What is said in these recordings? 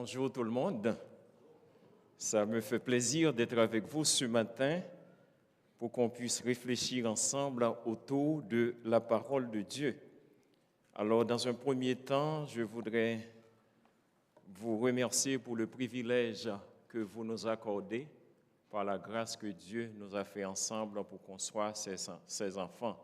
Bonjour tout le monde. Ça me fait plaisir d'être avec vous ce matin pour qu'on puisse réfléchir ensemble autour de la parole de Dieu. Alors, dans un premier temps, je voudrais vous remercier pour le privilège que vous nous accordez par la grâce que Dieu nous a fait ensemble pour qu'on soit ses enfants.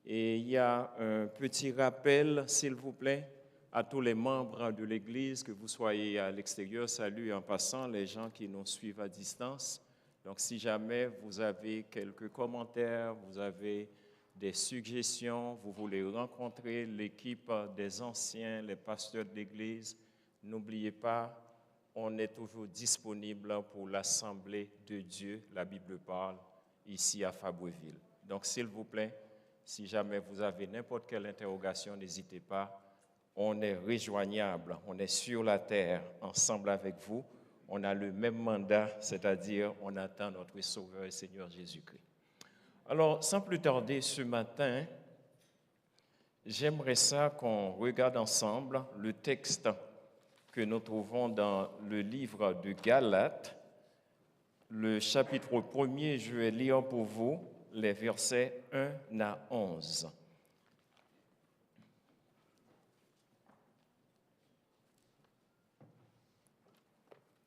Et il y a un petit rappel, s'il vous plaît, à tous les membres de l'Église, que vous soyez à l'extérieur, salut en passant les gens qui nous suivent à distance. Donc, si jamais vous avez quelques commentaires, vous avez des suggestions, vous voulez rencontrer l'équipe des anciens, les pasteurs de l'Église, n'oubliez pas, on est toujours disponible pour l'Assemblée de Dieu, la Bible parle, ici à Fabreville. Donc, s'il vous plaît, si jamais vous avez n'importe quelle interrogation, n'hésitez pas. On est rejoignable, on est sur la terre ensemble avec vous. On a le même mandat, c'est-à-dire on attend notre Sauveur et Seigneur Jésus-Christ. Alors, sans plus tarder, ce matin, j'aimerais ça qu'on regarde ensemble le texte que nous trouvons dans le livre de Galates, le chapitre 1er. Je vais lire pour vous les versets 1 à 11.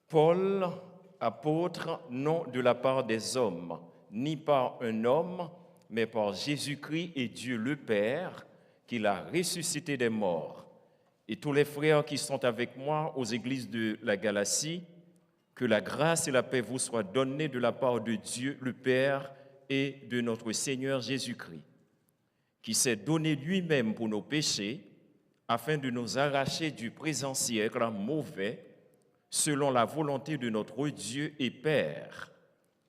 Paul, apôtre, non de la part des hommes, ni par un homme, mais par Jésus-Christ et Dieu le Père, qui l'a ressuscité des morts, et tous les frères qui sont avec moi aux églises de la Galatie, que la grâce et la paix vous soient données de la part de Dieu le Père et de notre Seigneur Jésus-Christ, qui s'est donné lui-même pour nos péchés, afin de nous arracher du présent siècle mauvais, selon la volonté de notre Dieu et Père,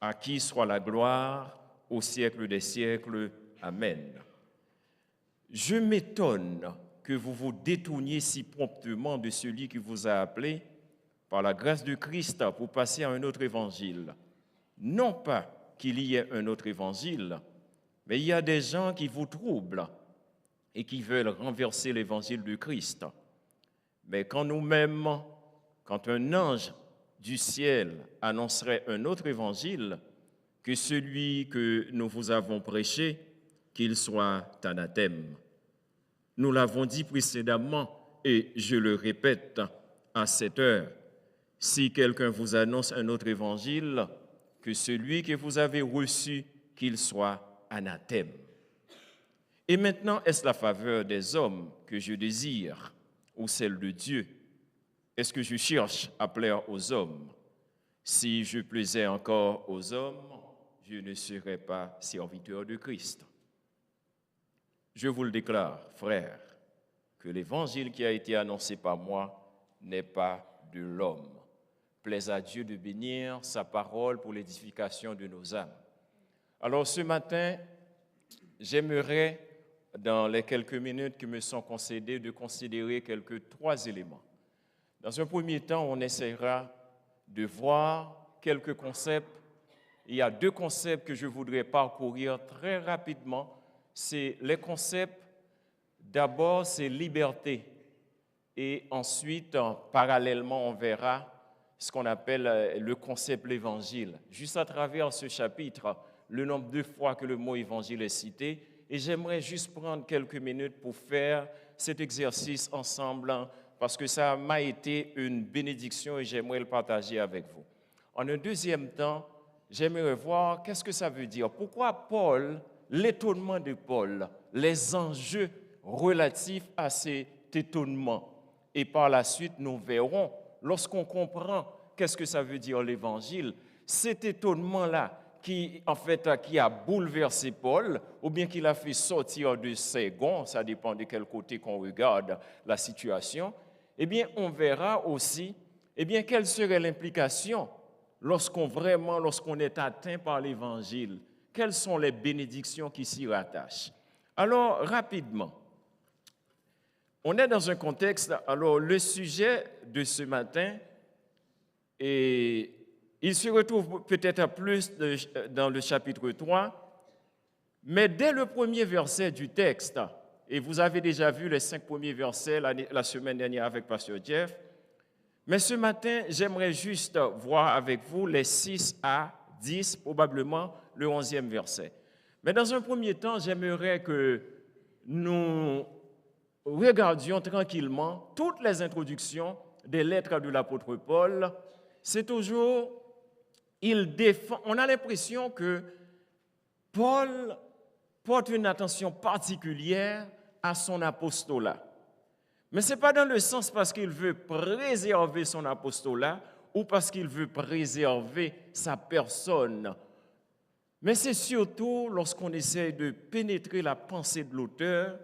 à qui soit la gloire au siècle des siècles. Amen. Je m'étonne que vous vous détourniez si promptement de celui qui vous a appelé, par la grâce de Christ, pour passer à un autre évangile. Non pas qu'il y ait un autre évangile, mais il y a des gens qui vous troublent et qui veulent renverser l'évangile de Christ. Mais quand un ange du ciel annoncerait un autre évangile que celui que nous vous avons prêché, qu'il soit anathème. Nous l'avons dit précédemment et je le répète à cette heure. Si quelqu'un vous annonce un autre évangile que celui que vous avez reçu, qu'il soit anathème. Et maintenant, est-ce la faveur des hommes que je désire ou celle de Dieu? Est-ce que je cherche à plaire aux hommes? Si je plaisais encore aux hommes, je ne serais pas serviteur de Christ. Je vous le déclare, frères, que l'évangile qui a été annoncé par moi n'est pas de l'homme. Plaise à Dieu de bénir sa parole pour l'édification de nos âmes. Alors ce matin, j'aimerais, dans les quelques minutes qui me sont concédées, de considérer trois éléments. Dans un premier temps, on essaiera de voir quelques concepts. Il y a deux concepts que je voudrais parcourir très rapidement. C'est les concepts, d'abord, c'est liberté. Et ensuite, parallèlement, on verra ce qu'on appelle le concept l'évangile. Juste à travers ce chapitre, le nombre de fois que le mot évangile est cité. Et j'aimerais juste prendre quelques minutes pour faire cet exercice ensemble, parce que ça m'a été une bénédiction et j'aimerais le partager avec vous. En un deuxième temps, j'aimerais voir qu'est-ce que ça veut dire. Pourquoi Paul, l'étonnement de Paul, les enjeux relatifs à cet étonnement. Et par la suite, nous verrons, lorsqu'on comprend qu'est-ce que ça veut dire l'Évangile, cet étonnement-là qui a bouleversé Paul, ou bien qui l'a fait sortir de ses gonds, ça dépend de quel côté qu'on regarde la situation, eh bien, on verra aussi, quelle serait l'implication lorsqu'on est atteint par l'Évangile. Quelles sont les bénédictions qui s'y rattachent? Alors, rapidement, on est dans un contexte, alors le sujet de ce matin, et il se retrouve peut-être plus dans le chapitre 3, mais dès le premier verset du texte, et vous avez déjà vu les 5 premiers versets la semaine dernière avec Pasteur Jeff, Mais ce matin, j'aimerais juste voir avec vous les 6 à 10, probablement le 11e verset. Mais dans un premier temps, j'aimerais que nous regardions tranquillement toutes les introductions des lettres de l'apôtre Paul. C'est toujours, on a l'impression que Paul porte une attention particulière à son apostolat. Mais ce n'est pas dans le sens parce qu'il veut préserver son apostolat ou parce qu'il veut préserver sa personne. Mais c'est surtout lorsqu'on essaie de pénétrer la pensée de l'auteur,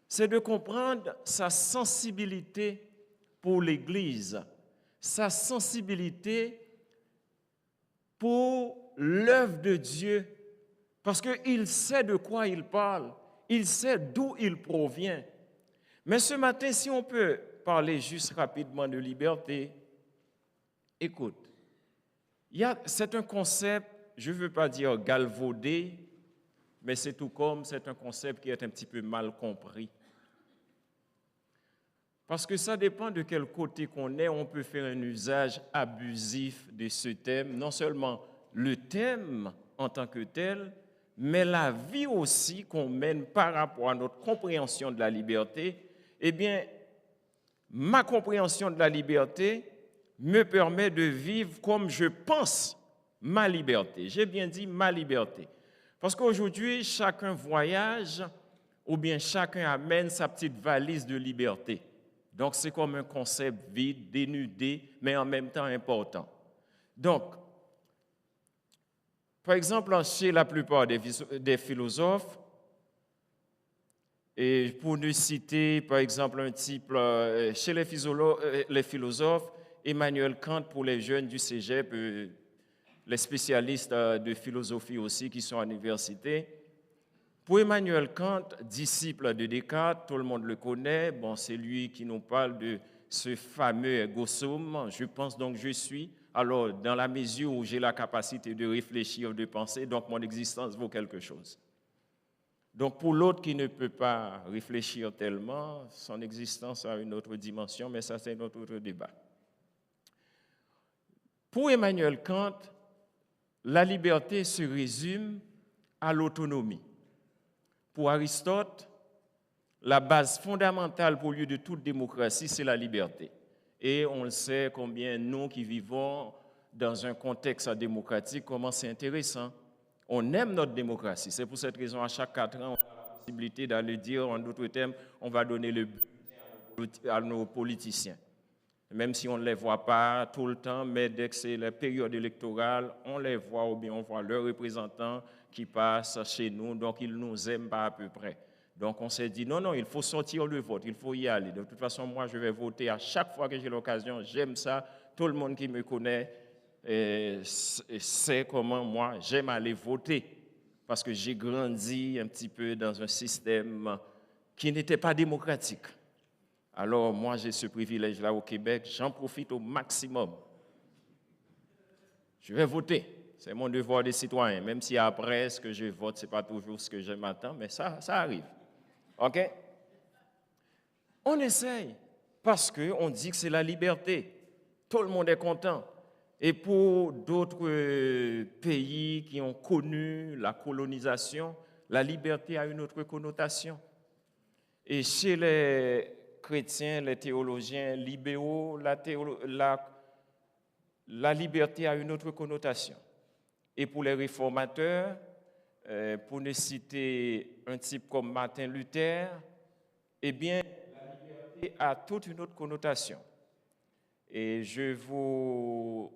c'est de comprendre sa sensibilité pour l'Église, sa sensibilité pour l'œuvre de Dieu, parce qu'il sait de quoi il parle, il sait d'où il provient. Mais ce matin, si on peut parler juste rapidement de liberté, écoute, c'est un concept, je ne veux pas dire galvaudé, mais c'est tout comme c'est un concept qui est un petit peu mal compris. Parce que ça dépend de quel côté qu'on est, on peut faire un usage abusif de ce thème, non seulement le thème en tant que tel, mais la vie aussi qu'on mène par rapport à notre compréhension de la liberté. Eh bien, ma compréhension de la liberté me permet de vivre comme je pense ma liberté. J'ai bien dit ma liberté. Parce qu'aujourd'hui, chacun voyage ou bien chacun amène sa petite valise de liberté. Donc, c'est comme un concept vide, dénudé, mais en même temps important. Donc, par exemple, chez la plupart des philosophes, et pour nous citer, par exemple, un type, chez les philosophes, Emmanuel Kant pour les jeunes du cégep, les spécialistes de philosophie aussi qui sont à l'université. Pour Emmanuel Kant, disciple de Descartes, tout le monde le connaît, bon, c'est lui qui nous parle de ce fameux ergo sum, je pense donc je suis. Alors, dans la mesure où j'ai la capacité de réfléchir, de penser, donc mon existence vaut quelque chose. Donc, pour l'autre qui ne peut pas réfléchir tellement, son existence a une autre dimension, mais ça, c'est notre autre débat. Pour Emmanuel Kant, la liberté se résume à l'autonomie. Pour Aristote, la base fondamentale pour lui de toute démocratie, c'est la liberté. Et on le sait combien nous qui vivons dans un contexte démocratique, comment c'est intéressant. On aime notre démocratie. C'est pour cette raison, à chaque 4 ans, on a la possibilité d'aller dire, en d'autres termes, on va donner le but à nos politiciens. Même si on ne les voit pas tout le temps, mais dès que c'est la période électorale, on les voit ou bien on voit leurs représentants qui passent chez nous, donc ils ne nous aiment pas à peu près. Donc on s'est dit, non, il faut sortir le vote, il faut y aller. De toute façon, moi, je vais voter à chaque fois que j'ai l'occasion, j'aime ça. Tout le monde qui me connaît sait comment moi, j'aime aller voter. Parce que j'ai grandi un petit peu dans un système qui n'était pas démocratique. Alors moi, j'ai ce privilège-là au Québec, j'en profite au maximum. Je vais voter. C'est mon devoir de citoyen, même si après, ce que je vote, ce n'est pas toujours ce que je m'attends, mais ça arrive. OK? On essaye, parce qu'on dit que c'est la liberté. Tout le monde est content. Et pour d'autres pays qui ont connu la colonisation, la liberté a une autre connotation. Et chez les chrétiens, les théologiens libéraux, la liberté a une autre connotation. Et pour les réformateurs, pour ne citer un type comme Martin Luther, eh bien, la liberté a toute une autre connotation. Et je vous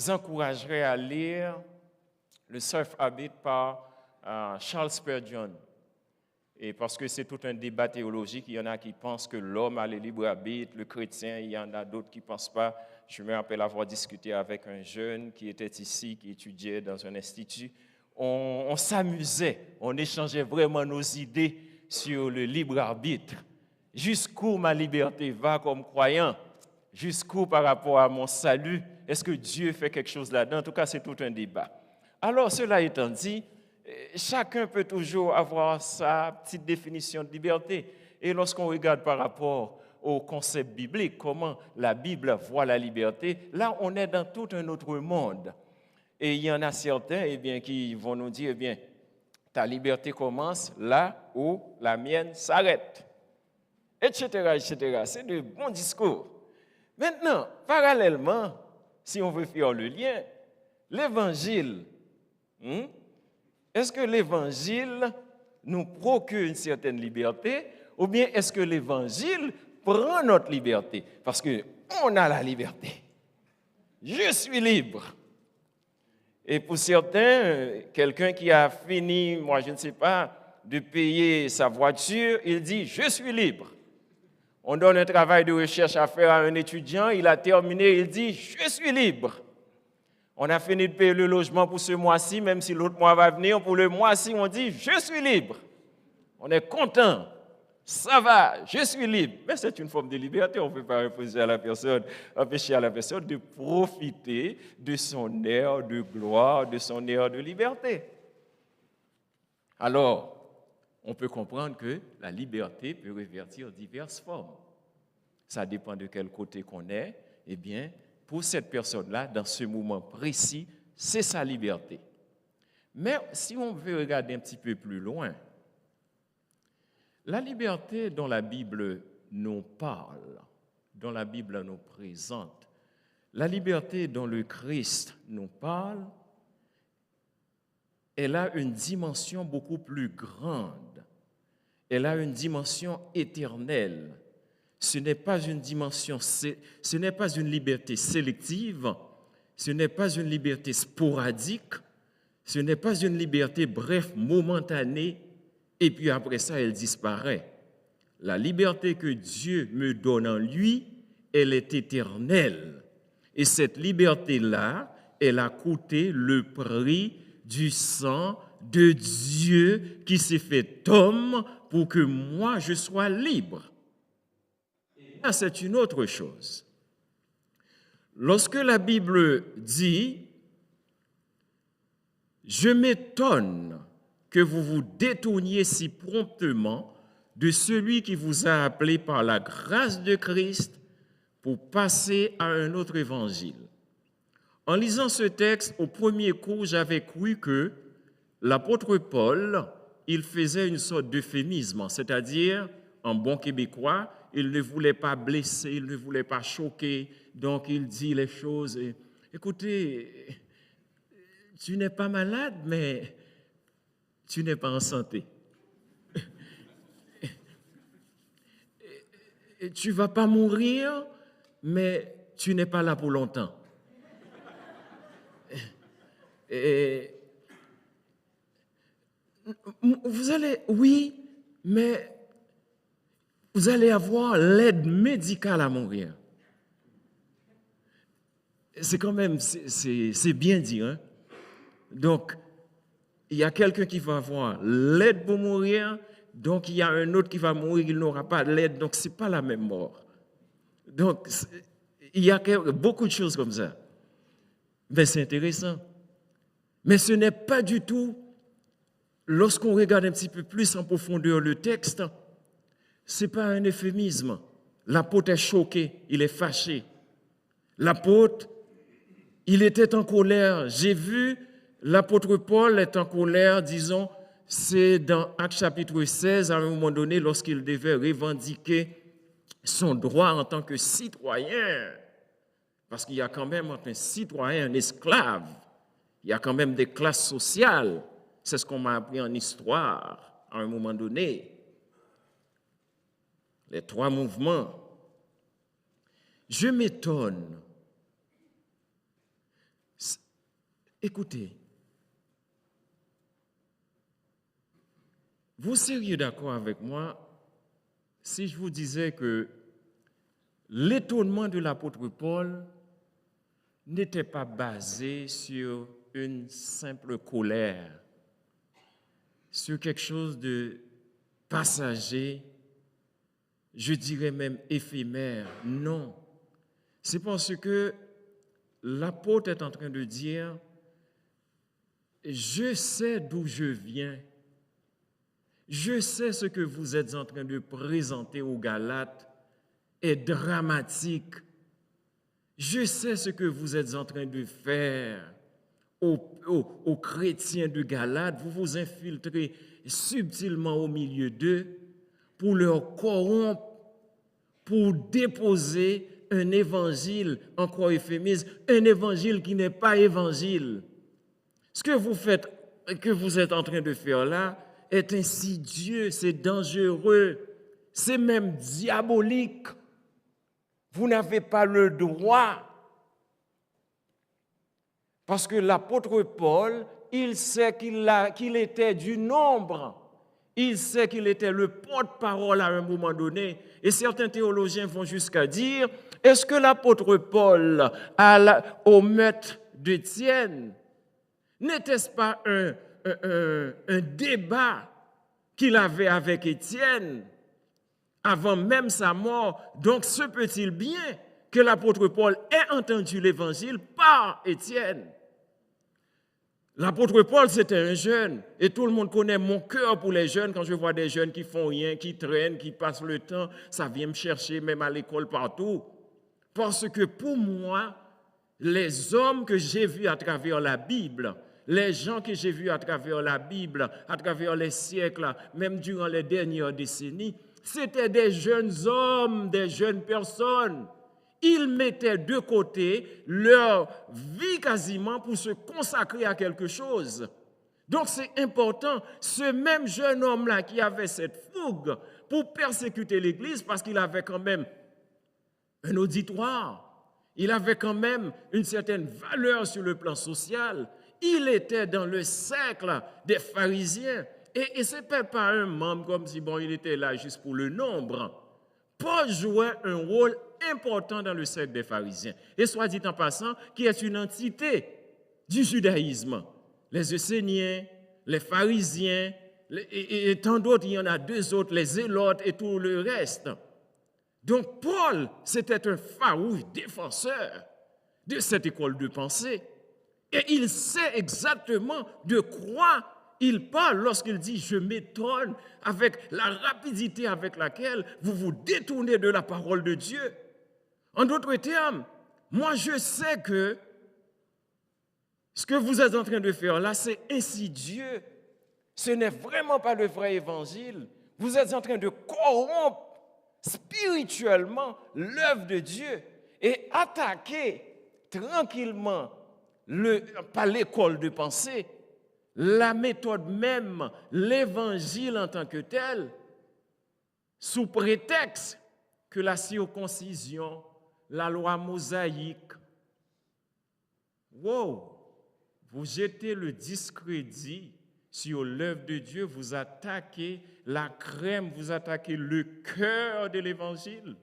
encouragerai à lire le Self-Habit par Charles Spurgeon. Et parce que c'est tout un débat théologique, il y en a qui pensent que l'homme a le libre arbitre, le chrétien, il y en a d'autres qui ne pensent pas. Je me rappelle avoir discuté avec un jeune qui était ici, qui étudiait dans un institut. On s'amusait, on échangeait vraiment nos idées sur le libre arbitre. Jusqu'où ma liberté va comme croyant? Jusqu'où par rapport à mon salut? Est-ce que Dieu fait quelque chose là-dedans? En tout cas, c'est tout un débat. Alors, cela étant dit, chacun peut toujours avoir sa petite définition de liberté. Et lorsqu'on regarde par rapport au concept biblique, comment la Bible voit la liberté, là, on est dans tout un autre monde. Et il y en a certains eh bien, qui vont nous dire, eh bien, ta liberté commence là où la mienne s'arrête, etc., etc. C'est de bons discours. Maintenant, parallèlement, si on veut faire le lien, l'Évangile, est-ce que l'Évangile nous procure une certaine liberté ou bien est-ce que l'Évangile prend notre liberté? Parce qu'on a la liberté. Je suis libre. Et pour certains, quelqu'un qui a fini, moi je ne sais pas, de payer sa voiture, il dit « je suis libre ». On donne un travail de recherche à faire à un étudiant, il a terminé, il dit « je suis libre ». On a fini de payer le logement pour ce mois-ci, même si l'autre mois va venir, pour le mois-ci, on dit « je suis libre ». On est content, ça va, je suis libre. Mais c'est une forme de liberté, on ne peut pas empêcher à la personne de profiter de son air de gloire, de son air de liberté. Alors, on peut comprendre que la liberté peut revêtir diverses formes. Ça dépend de quel côté qu'on est. Eh bien, pour cette personne-là, dans ce moment précis, c'est sa liberté. Mais si on veut regarder un petit peu plus loin, la liberté dont la Bible nous parle, dont la Bible nous présente, la liberté dont le Christ nous parle, elle a une dimension beaucoup plus grande. Elle a une dimension éternelle. Ce n'est pas une dimension, ce n'est pas une liberté sélective, ce n'est pas une liberté sporadique, ce n'est pas une liberté, bref, momentanée, et puis après ça, elle disparaît. La liberté que Dieu me donne en lui, elle est éternelle. Et cette liberté-là, elle a coûté le prix du sang de Dieu qui s'est fait homme pour que moi, je sois libre. Et là, c'est une autre chose. Lorsque la Bible dit « Je m'étonne que vous vous détourniez si promptement de celui qui vous a appelé par la grâce de Christ pour passer à un autre évangile. » En lisant ce texte, au premier coup, j'avais cru que l'apôtre Paul, il faisait une sorte d'euphémisme, c'est-à-dire, en bon québécois, il ne voulait pas blesser, il ne voulait pas choquer, donc il dit les choses. Écoutez, tu n'es pas malade, mais tu n'es pas en santé. Tu ne vas pas mourir, mais tu n'es pas là pour longtemps. Et vous allez, oui, mais vous allez avoir l'aide médicale à mourir. C'est quand même, c'est bien dit, hein? Donc, il y a quelqu'un qui va avoir l'aide pour mourir, donc il y a un autre qui va mourir, il n'aura pas l'aide, donc ce n'est pas la même mort. Donc, il y a beaucoup de choses comme ça. Mais c'est intéressant. Mais ce n'est pas du tout, lorsqu'on regarde un petit peu plus en profondeur le texte, ce n'est pas un euphémisme. L'apôtre est choqué, il est fâché. L'apôtre, il était en colère. J'ai vu l'apôtre Paul être en colère, disons, c'est dans Actes chapitre 16, à un moment donné, lorsqu'il devait revendiquer son droit en tant que citoyen. Parce qu'il y a quand même entre un citoyen et un esclave, il y a quand même des classes sociales. C'est ce qu'on m'a appris en histoire à un moment donné. Les trois mouvements. Je m'étonne. Écoutez, vous seriez d'accord avec moi si je vous disais que l'étonnement de l'apôtre Paul n'était pas basé sur une simple colère, sur quelque chose de passager, je dirais même éphémère. Non, c'est parce que l'apôtre est en train de dire « Je sais d'où je viens, je sais ce que vous êtes en train de présenter aux Galates, est dramatique. Je sais ce que vous êtes en train de faire aux chrétiens de Galate. Vous vous infiltrez subtilement au milieu d'eux pour leur corrompre, pour déposer un évangile, encore euphémisme, un évangile qui n'est pas évangile. Ce que vous faites, que vous êtes en train de faire là, est insidieux, c'est dangereux, c'est même diabolique. Vous n'avez pas le droit. Parce que l'apôtre Paul, il sait qu'il était du nombre. Il sait qu'il était le porte-parole à un moment donné. Et certains théologiens vont jusqu'à dire, est-ce que l'apôtre Paul, au meurtre d'Étienne, n'était-ce pas un débat qu'il avait avec Étienne avant même sa mort? Donc, se peut-il bien que l'apôtre Paul ait entendu l'évangile par Étienne? L'apôtre Paul, c'était un jeune, et tout le monde connaît mon cœur pour les jeunes. Quand je vois des jeunes qui font rien, qui traînent, qui passent le temps, ça vient me chercher même à l'école partout. Parce que pour moi, les hommes que j'ai vus à travers la Bible, les gens que j'ai vus à travers la Bible, à travers les siècles, même durant les dernières décennies, c'était des jeunes hommes, des jeunes personnes. Ils mettaient de côté leur vie quasiment pour se consacrer à quelque chose. Donc c'est important, ce même jeune homme-là qui avait cette fougue pour persécuter l'Église, parce qu'il avait quand même un auditoire, il avait quand même une certaine valeur sur le plan social, il était dans le cercle des pharisiens. Et ce n'était pas un membre comme si il était là juste pour le nombre. Paul jouait un rôle important dans le cercle des pharisiens. Et soit dit en passant, qui est une entité du judaïsme. Les Esséniens, les pharisiens, et tant d'autres, il y en a deux autres, les zélotes et tout le reste. Donc Paul, c'était un farouche défenseur de cette école de pensée. Et il sait exactement de quoi il parle lorsqu'il dit « Je m'étonne avec la rapidité avec laquelle vous vous détournez de la parole de Dieu ». En d'autres termes, moi je sais que ce que vous êtes en train de faire là, c'est insidieux. Ce n'est vraiment pas le vrai évangile. Vous êtes en train de corrompre spirituellement l'œuvre de Dieu et attaquer tranquillement, pas l'école de pensée, la méthode même, l'évangile en tant que tel, sous prétexte que la circoncision, la loi mosaïque, vous jetez le discrédit sur l'œuvre de Dieu, vous attaquez la crème, vous attaquez le cœur de l'évangile.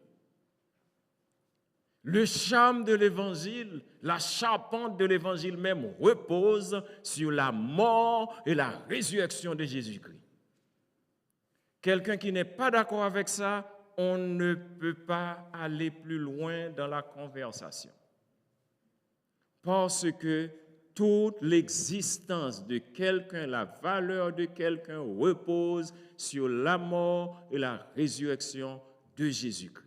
Le charme de l'évangile, la charpente de l'évangile même repose sur la mort et la résurrection de Jésus-Christ. Quelqu'un qui n'est pas d'accord avec ça, on ne peut pas aller plus loin dans la conversation. Parce que toute l'existence de quelqu'un, la valeur de quelqu'un repose sur la mort et la résurrection de Jésus-Christ.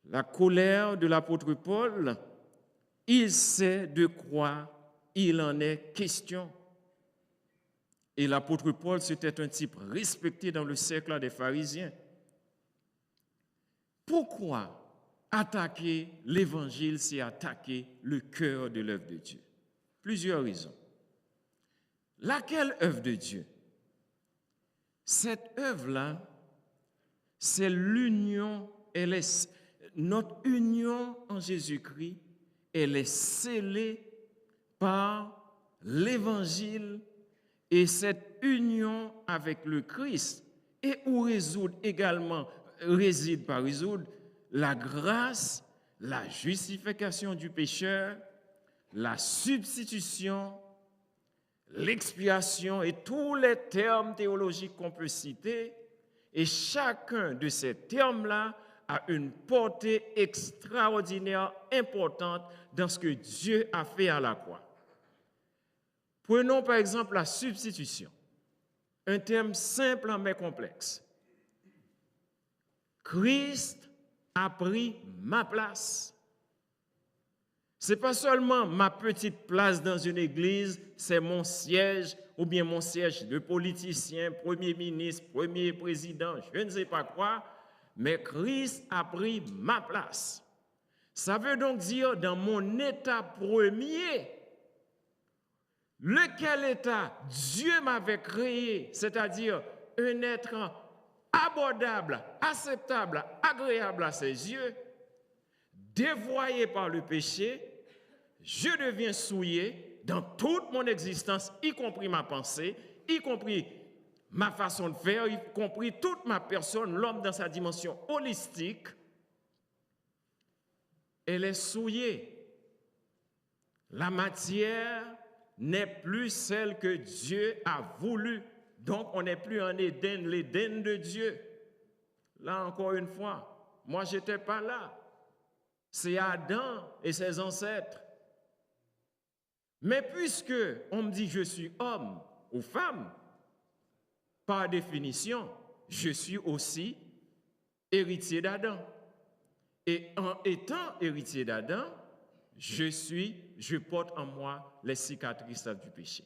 La colère de l'apôtre Paul, il sait de quoi il en est question. Et l'apôtre Paul, c'était un type respecté dans le cercle des pharisiens. Pourquoi attaquer l'évangile, c'est attaquer le cœur de l'œuvre de Dieu? Plusieurs raisons. Laquelle œuvre de Dieu? Cette œuvre-là, c'est l'union, notre union en Jésus-Christ, elle est scellée par l'évangile et cette union avec le Christ, et où réside par résoudre la grâce, la justification du pécheur, la substitution, l'expiation et tous les termes théologiques qu'on peut citer. Et chacun de ces termes-là a une portée extraordinaire, importante dans ce que Dieu a fait à la croix. Prenons par exemple la substitution, un terme simple mais complexe. Christ a pris ma place. Ce n'est pas seulement ma petite place dans une église, c'est mon siège ou bien mon siège de politicien, premier ministre, premier président, je ne sais pas quoi, mais Christ a pris ma place. Ça veut donc dire dans mon état premier, lequel état Dieu m'avait créé, c'est-à-dire un être abordable, acceptable, agréable à ses yeux, dévoyé par le péché, je deviens souillé dans toute mon existence, y compris ma pensée, y compris ma façon de faire, y compris toute ma personne, l'homme dans sa dimension holistique, elle est souillée. La matière n'est plus celle que Dieu a voulu. Donc, on n'est plus en Éden, l'Éden de Dieu. Là, encore une fois, moi, je n'étais pas là. C'est Adam et ses ancêtres. Mais puisque on me dit que je suis homme ou femme, par définition, je suis aussi héritier d'Adam. Et en étant héritier d'Adam, je porte en moi les cicatrices du péché.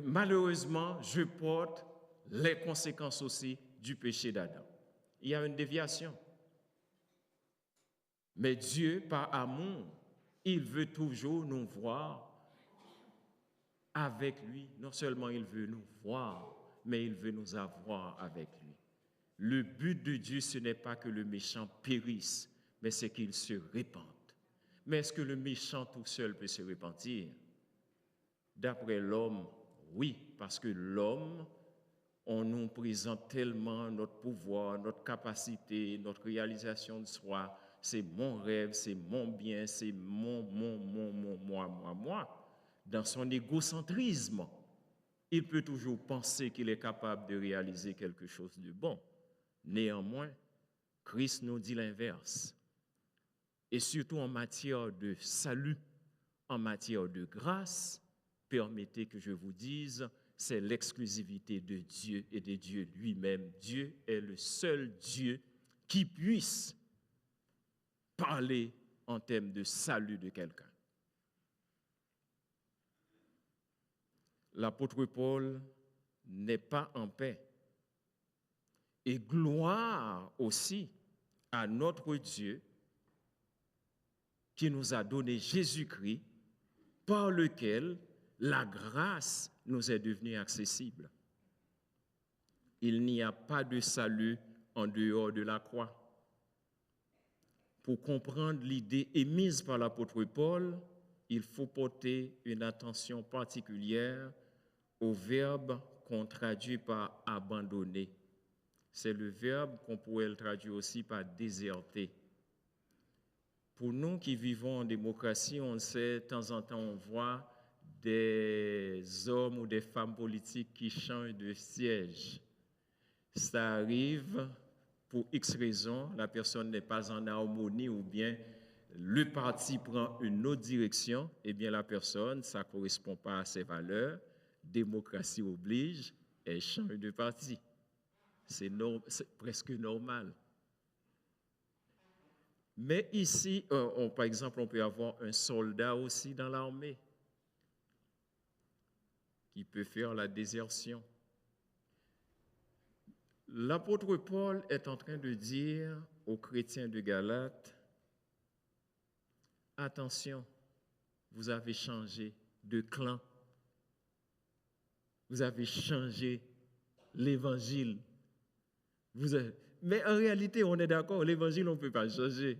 Malheureusement, je porte les conséquences aussi du péché d'Adam. Il y a une déviation. Mais Dieu, par amour, il veut toujours nous voir avec lui. Non seulement il veut nous voir, mais il veut nous avoir avec lui. Le but de Dieu, ce n'est pas que le méchant périsse, mais c'est qu'il se répande. Mais est-ce que le méchant tout seul peut se repentir? D'après l'homme, oui, parce que l'homme, on nous présente tellement notre pouvoir, notre capacité, notre réalisation de soi. C'est mon rêve, c'est mon bien, c'est moi. Dans son égocentrisme, il peut toujours penser qu'il est capable de réaliser quelque chose de bon. Néanmoins, Christ nous dit l'inverse. Et surtout en matière de salut, en matière de grâce, permettez que je vous dise, c'est l'exclusivité de Dieu et de Dieu lui-même. Dieu est le seul Dieu qui puisse parler en termes de salut de quelqu'un. L'apôtre Paul n'est pas en paix. Et gloire aussi à notre Dieu qui nous a donné Jésus-Christ, par lequel la grâce nous est devenue accessible. Il n'y a pas de salut en dehors de la croix. Pour comprendre l'idée émise par l'apôtre Paul, il faut porter une attention particulière au verbe qu'on traduit par abandonner. C'est le verbe qu'on pourrait le traduire aussi par déserter. Pour nous qui vivons en démocratie, on sait, de temps en temps, on voit des hommes ou des femmes politiques qui changent de siège. Ça arrive pour X raisons, la personne n'est pas en harmonie ou bien le parti prend une autre direction, eh bien la personne, ça ne correspond pas à ses valeurs. Démocratie oblige, elle change de parti. C'est presque normal. Mais ici, par exemple, on peut avoir un soldat aussi dans l'armée qui peut faire la désertion. L'apôtre Paul est en train de dire aux chrétiens de Galate, attention, vous avez changé de clan, vous avez changé l'évangile. Mais en réalité, on est d'accord, l'évangile, on ne peut pas changer.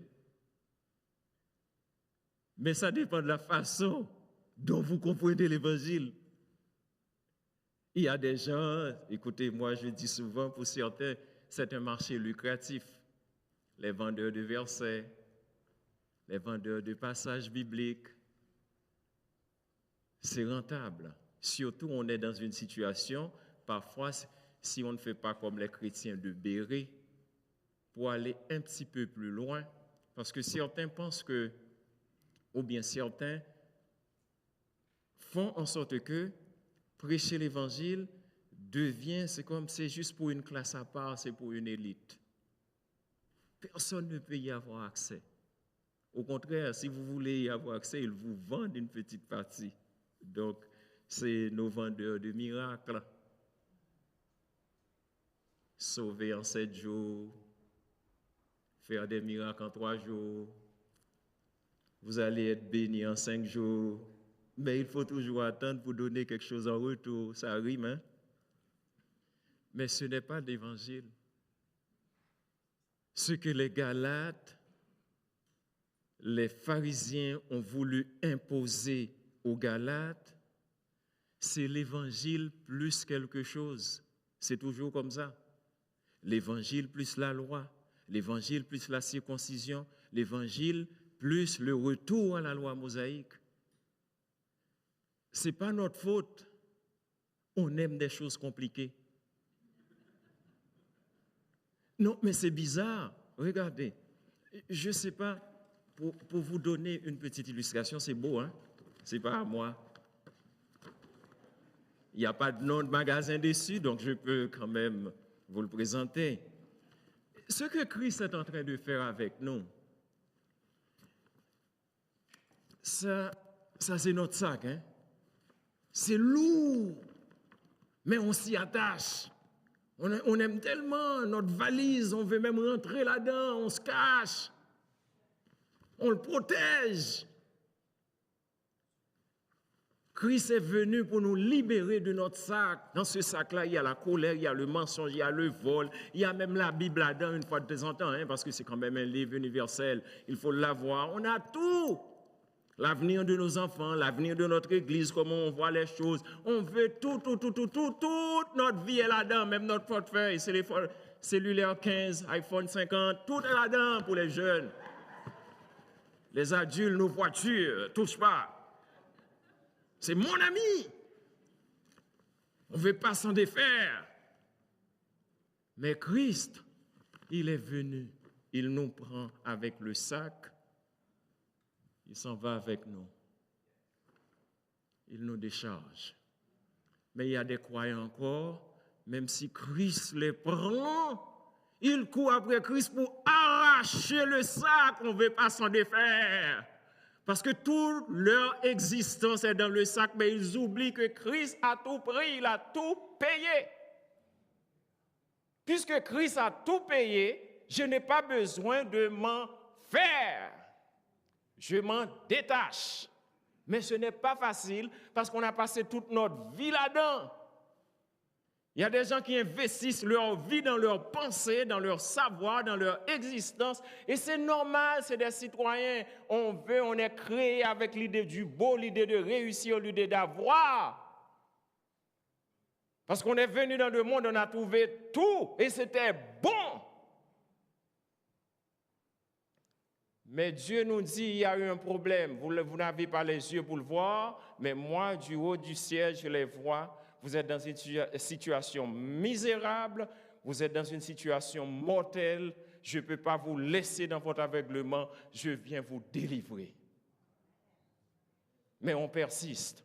Mais ça dépend de la façon dont vous comprenez l'évangile. Il y a des gens, écoutez, moi je dis souvent, pour certains, c'est un marché lucratif. Les vendeurs de versets, les vendeurs de passages bibliques, c'est rentable. Surtout, on est dans une situation, parfois, si on ne fait pas comme les chrétiens de Béret, pour aller un petit peu plus loin, parce que certains pensent que, ou bien certains font en sorte que prêcher l'évangile devient, c'est comme c'est juste pour une classe à part, c'est pour une élite. Personne ne peut y avoir accès. Au contraire, si vous voulez y avoir accès, ils vous vendent une petite partie. Donc, c'est nos vendeurs de miracles. Sauver en 7 jours, faire des miracles en 3 jours. Vous allez être béni en 5 jours. Mais il faut toujours attendre pour donner quelque chose en retour. Ça rime, hein? Mais ce n'est pas l'évangile. Ce que les Galates, les pharisiens ont voulu imposer aux Galates, c'est l'évangile plus quelque chose. C'est toujours comme ça. L'évangile plus la loi, l'évangile plus la circoncision, l'évangile plus le retour à la loi mosaïque. Ce n'est pas notre faute. On aime des choses compliquées. Non, mais c'est bizarre. Regardez, je ne sais pas, pour vous donner une petite illustration, c'est beau, hein? Ce n'est pas à moi. Il n'y a pas de nom de magasin dessus, donc je peux quand même vous le présenter. Ce que Christ est en train de faire avec nous, ça c'est notre sac, hein? C'est lourd, mais on s'y attache. On aime tellement notre valise, on veut même rentrer là-dedans, on se cache. On le protège. Christ est venu pour nous libérer de notre sac. Dans ce sac-là, il y a la colère, il y a le mensonge, il y a le vol, il y a même la Bible là-dedans une fois de temps en temps, hein, parce que c'est quand même un livre universel. Il faut l'avoir. On a tout. L'avenir de nos enfants, l'avenir de notre Église, comment on voit les choses. On veut tout. Toute notre vie est là-dedans, même notre portefeuille, cellulaire 15, iPhone 50, tout est là-dedans pour les jeunes. Les adultes, nos voitures, touche pas. C'est mon ami. On ne veut pas s'en défaire. Mais Christ, il est venu. Il nous prend avec le sac. Il s'en va avec nous. Il nous décharge. Mais il y a des croyants encore, même si Christ les prend, ils courent après Christ pour arracher le sac. On ne veut pas s'en défaire. Parce que toute leur existence est dans le sac, mais ils oublient que Christ a tout pris, il a tout payé. Puisque Christ a tout payé, je n'ai pas besoin de m'en faire. Je m'en détache. Mais ce n'est pas facile parce qu'on a passé toute notre vie là-dedans. Il y a des gens qui investissent leur vie dans leur pensée, dans leur savoir, dans leur existence. Et c'est normal, c'est des citoyens. On est créé avec l'idée du beau, l'idée de réussir, l'idée d'avoir. Parce qu'on est venu dans le monde, on a trouvé tout et c'était bon. Mais Dieu nous dit, il y a eu un problème. Vous n'avez pas les yeux pour le voir, mais moi, du haut du ciel, je les vois. Vous êtes dans une situation misérable, vous êtes dans une situation mortelle. Je ne peux pas vous laisser dans votre aveuglement, je viens vous délivrer. Mais on persiste.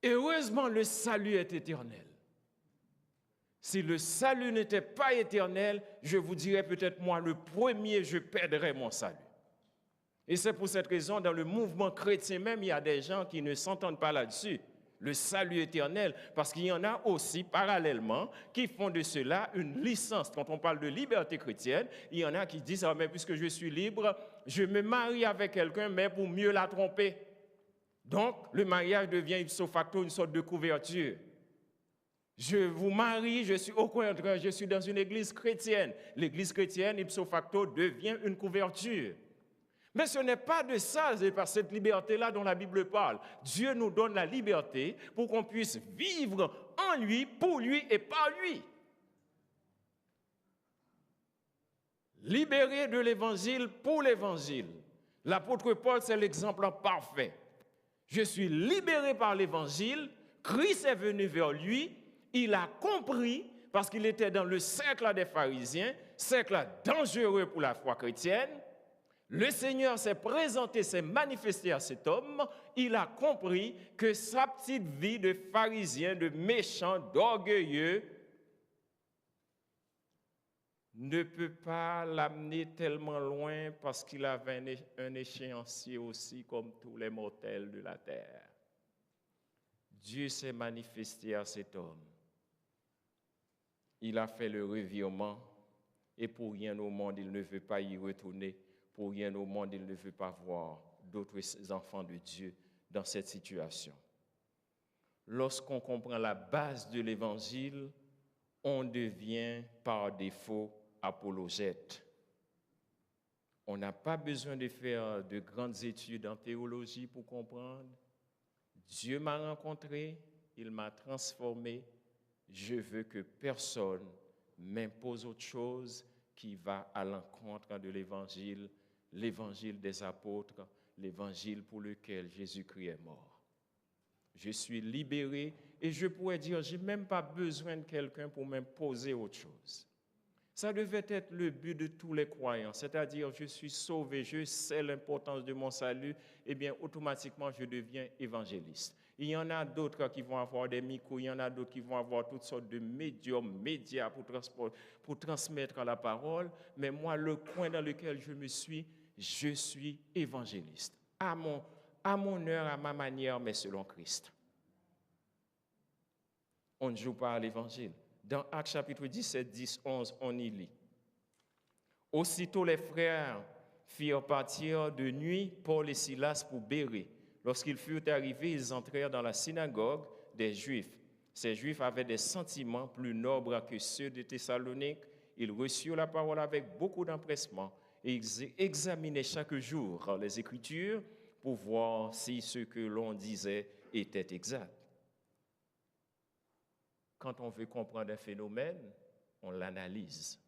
Et heureusement, le salut est éternel. Si le salut n'était pas éternel, je vous dirais peut-être moi, le premier, je perdrais mon salut. Et c'est pour cette raison, dans le mouvement chrétien même, il y a des gens qui ne s'entendent pas là-dessus. Le salut éternel, parce qu'il y en a aussi, parallèlement, qui font de cela une licence. Quand on parle de liberté chrétienne, il y en a qui disent, ah, mais puisque je suis libre, je me marie avec quelqu'un, mais pour mieux la tromper. Donc, le mariage devient ipso facto une sorte de couverture. Je vous marie, je suis au contraire, je suis dans une église chrétienne. L'église chrétienne, ipso facto, devient une couverture. Mais ce n'est pas de ça, c'est par cette liberté-là dont la Bible parle. Dieu nous donne la liberté pour qu'on puisse vivre en lui, pour lui et par lui. Libéré de l'évangile pour l'évangile. L'apôtre Paul, c'est l'exemple parfait. Je suis libéré par l'évangile, Christ est venu vers lui, il a compris, parce qu'il était dans le cercle des pharisiens, cercle dangereux pour la foi chrétienne. Le Seigneur s'est présenté, s'est manifesté à cet homme. Il a compris que sa petite vie de pharisien, de méchant, d'orgueilleux, ne peut pas l'amener tellement loin parce qu'il avait un échéancier aussi comme tous les mortels de la terre. Dieu s'est manifesté à cet homme. Il a fait le revirement et pour rien au monde, il ne veut pas y retourner. Pour rien au monde, il ne veut pas voir d'autres enfants de Dieu dans cette situation. Lorsqu'on comprend la base de l'Évangile, on devient par défaut apologète. On n'a pas besoin de faire de grandes études en théologie pour comprendre. Dieu m'a rencontré, il m'a transformé. Je veux que personne m'impose autre chose qui va à l'encontre de l'Évangile, l'Évangile des apôtres, l'Évangile pour lequel Jésus-Christ est mort. Je suis libéré et je pourrais dire, je n'ai même pas besoin de quelqu'un pour m'imposer autre chose. Ça devait être le but de tous les croyants, c'est-à-dire je suis sauvé, je sais l'importance de mon salut, et bien automatiquement je deviens évangéliste. Il y en a d'autres qui vont avoir des micros, il y en a d'autres qui vont avoir toutes sortes de médias pour transmettre la parole, mais moi, le coin dans lequel je suis évangéliste. À mon heure, à ma manière, mais selon Christ. On ne joue pas à l'évangile. Dans Actes chapitre 17, 10, 11, on y lit. Aussitôt les frères firent partir de nuit Paul et Silas pour Bérée. Lorsqu'ils furent arrivés, ils entrèrent dans la synagogue des Juifs. Ces Juifs avaient des sentiments plus nobles que ceux de Thessalonique. Ils reçurent la parole avec beaucoup d'empressement et ils examinaient chaque jour les Écritures pour voir si ce que l'on disait était exact. Quand on veut comprendre un phénomène, on l'analyse.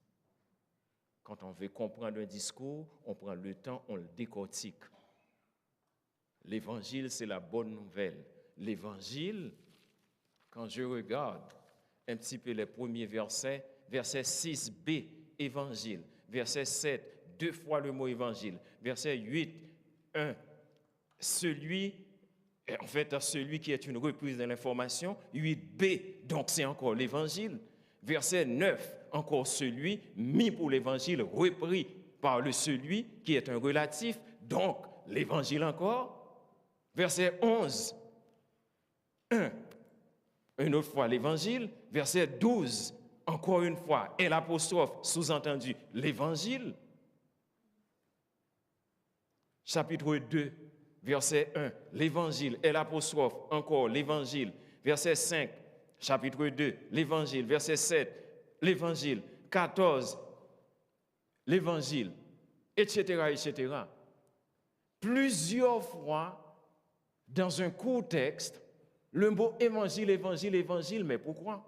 Quand on veut comprendre un discours, on prend le temps, on le décortique. L'évangile, c'est la bonne nouvelle. L'évangile, quand je regarde un petit peu les premiers versets, verset 6b, évangile. Verset 7, 2 fois le mot évangile. Verset 8, 1, celui qui est une reprise de l'information. 8b, donc c'est encore l'évangile. Verset 9, encore celui mis pour l'évangile, repris par le celui qui est un relatif, donc l'évangile encore. Verset 11, 1, une autre fois l'évangile. Verset 12, encore une fois, et l'apostrophe, sous-entendu, l'évangile. Chapitre 2, verset 1, l'évangile, et l'apostrophe, encore l'évangile. Verset 5, chapitre 2, l'évangile. Verset 7, l'évangile. 14, l'évangile, etc., etc. Plusieurs fois, dans un court texte, le mot évangile, évangile, évangile, mais pourquoi?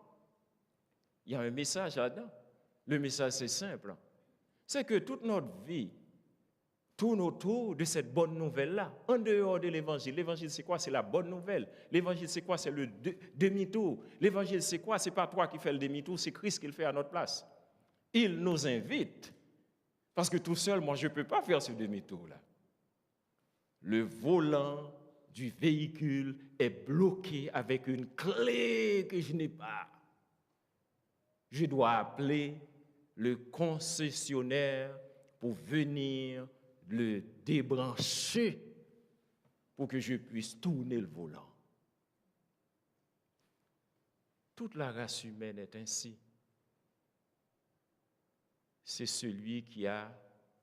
Il y a un message là-dedans. Le message, c'est simple. C'est que toute notre vie tourne autour de cette bonne nouvelle-là, en dehors de l'évangile. L'évangile, c'est quoi? C'est la bonne nouvelle. L'évangile, c'est quoi? C'est le demi-tour. L'évangile, c'est quoi? C'est pas toi qui fais le demi-tour, c'est Christ qui le fait à notre place. Il nous invite. Parce que tout seul, moi, je ne peux pas faire ce demi-tour-là. Le volant du véhicule est bloqué avec une clé que je n'ai pas. Je dois appeler le concessionnaire pour venir le débrancher pour que je puisse tourner le volant. Toute la race humaine est ainsi. C'est celui qui a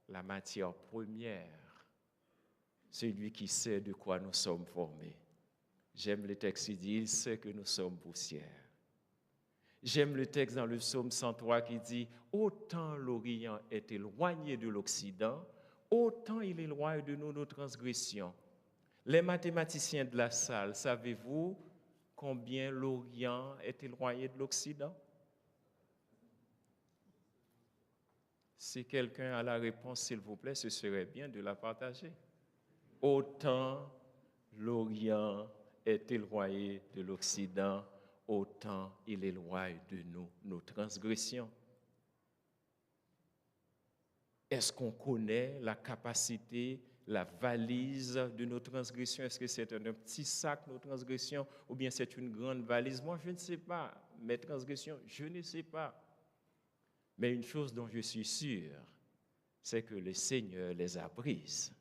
la matière première. Celui qui sait de quoi nous sommes formés. J'aime le texte qui dit, il sait que nous sommes poussière. J'aime le texte dans le psaume 103 qui dit, autant l'Orient est éloigné de l'Occident, autant il éloigne de nous nos transgressions. Les mathématiciens de la salle, savez-vous combien l'Orient est éloigné de l'Occident? Si quelqu'un a la réponse, s'il vous plaît, ce serait bien de la partager. Autant l'Orient est éloigné de l'Occident, autant il éloigne de nous nos transgressions. Est-ce qu'on connaît la capacité, la valise de nos transgressions? Est-ce que c'est un petit sac, nos transgressions, ou bien c'est une grande valise? Moi, je ne sais pas. Mes transgressions, je ne sais pas. Mais une chose dont je suis sûr, c'est que le Seigneur les a prises.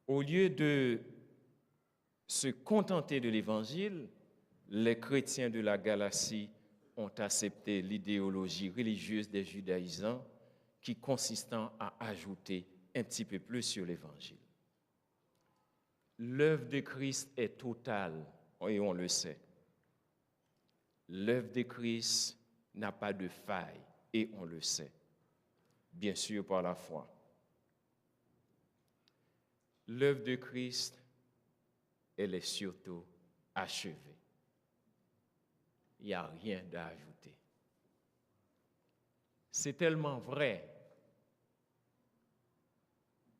Au lieu de se contenter de l'Évangile, les chrétiens de la Galatie ont accepté l'idéologie religieuse des judaïsants qui consistant à ajouter un petit peu plus sur l'Évangile. L'œuvre de Christ est totale, et on le sait. L'œuvre de Christ n'a pas de faille, et on le sait, bien sûr par la foi. L'œuvre de Christ, elle est surtout achevée. Il n'y a rien à ajouter. C'est tellement vrai.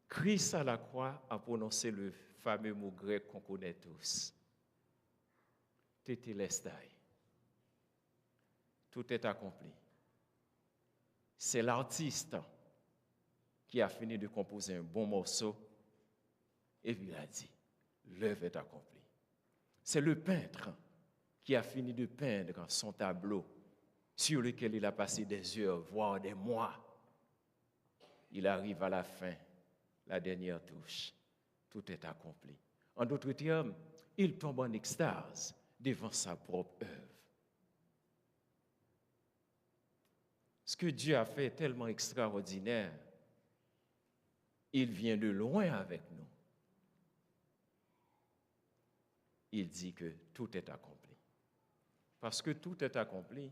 Christ à la croix a prononcé le fameux mot grec qu'on connaît tous. Tétélestai. Tout est accompli. C'est l'artiste qui a fini de composer un bon morceau et puis il a dit, l'œuvre est accomplie. C'est le peintre qui a fini de peindre son tableau sur lequel il a passé des heures, voire des mois. Il arrive à la fin, la dernière touche. Tout est accompli. En d'autres termes, il tombe en extase devant sa propre œuvre. Ce que Dieu a fait est tellement extraordinaire. Il vient de loin avec nous. Il dit que tout est accompli. Parce que tout est accompli,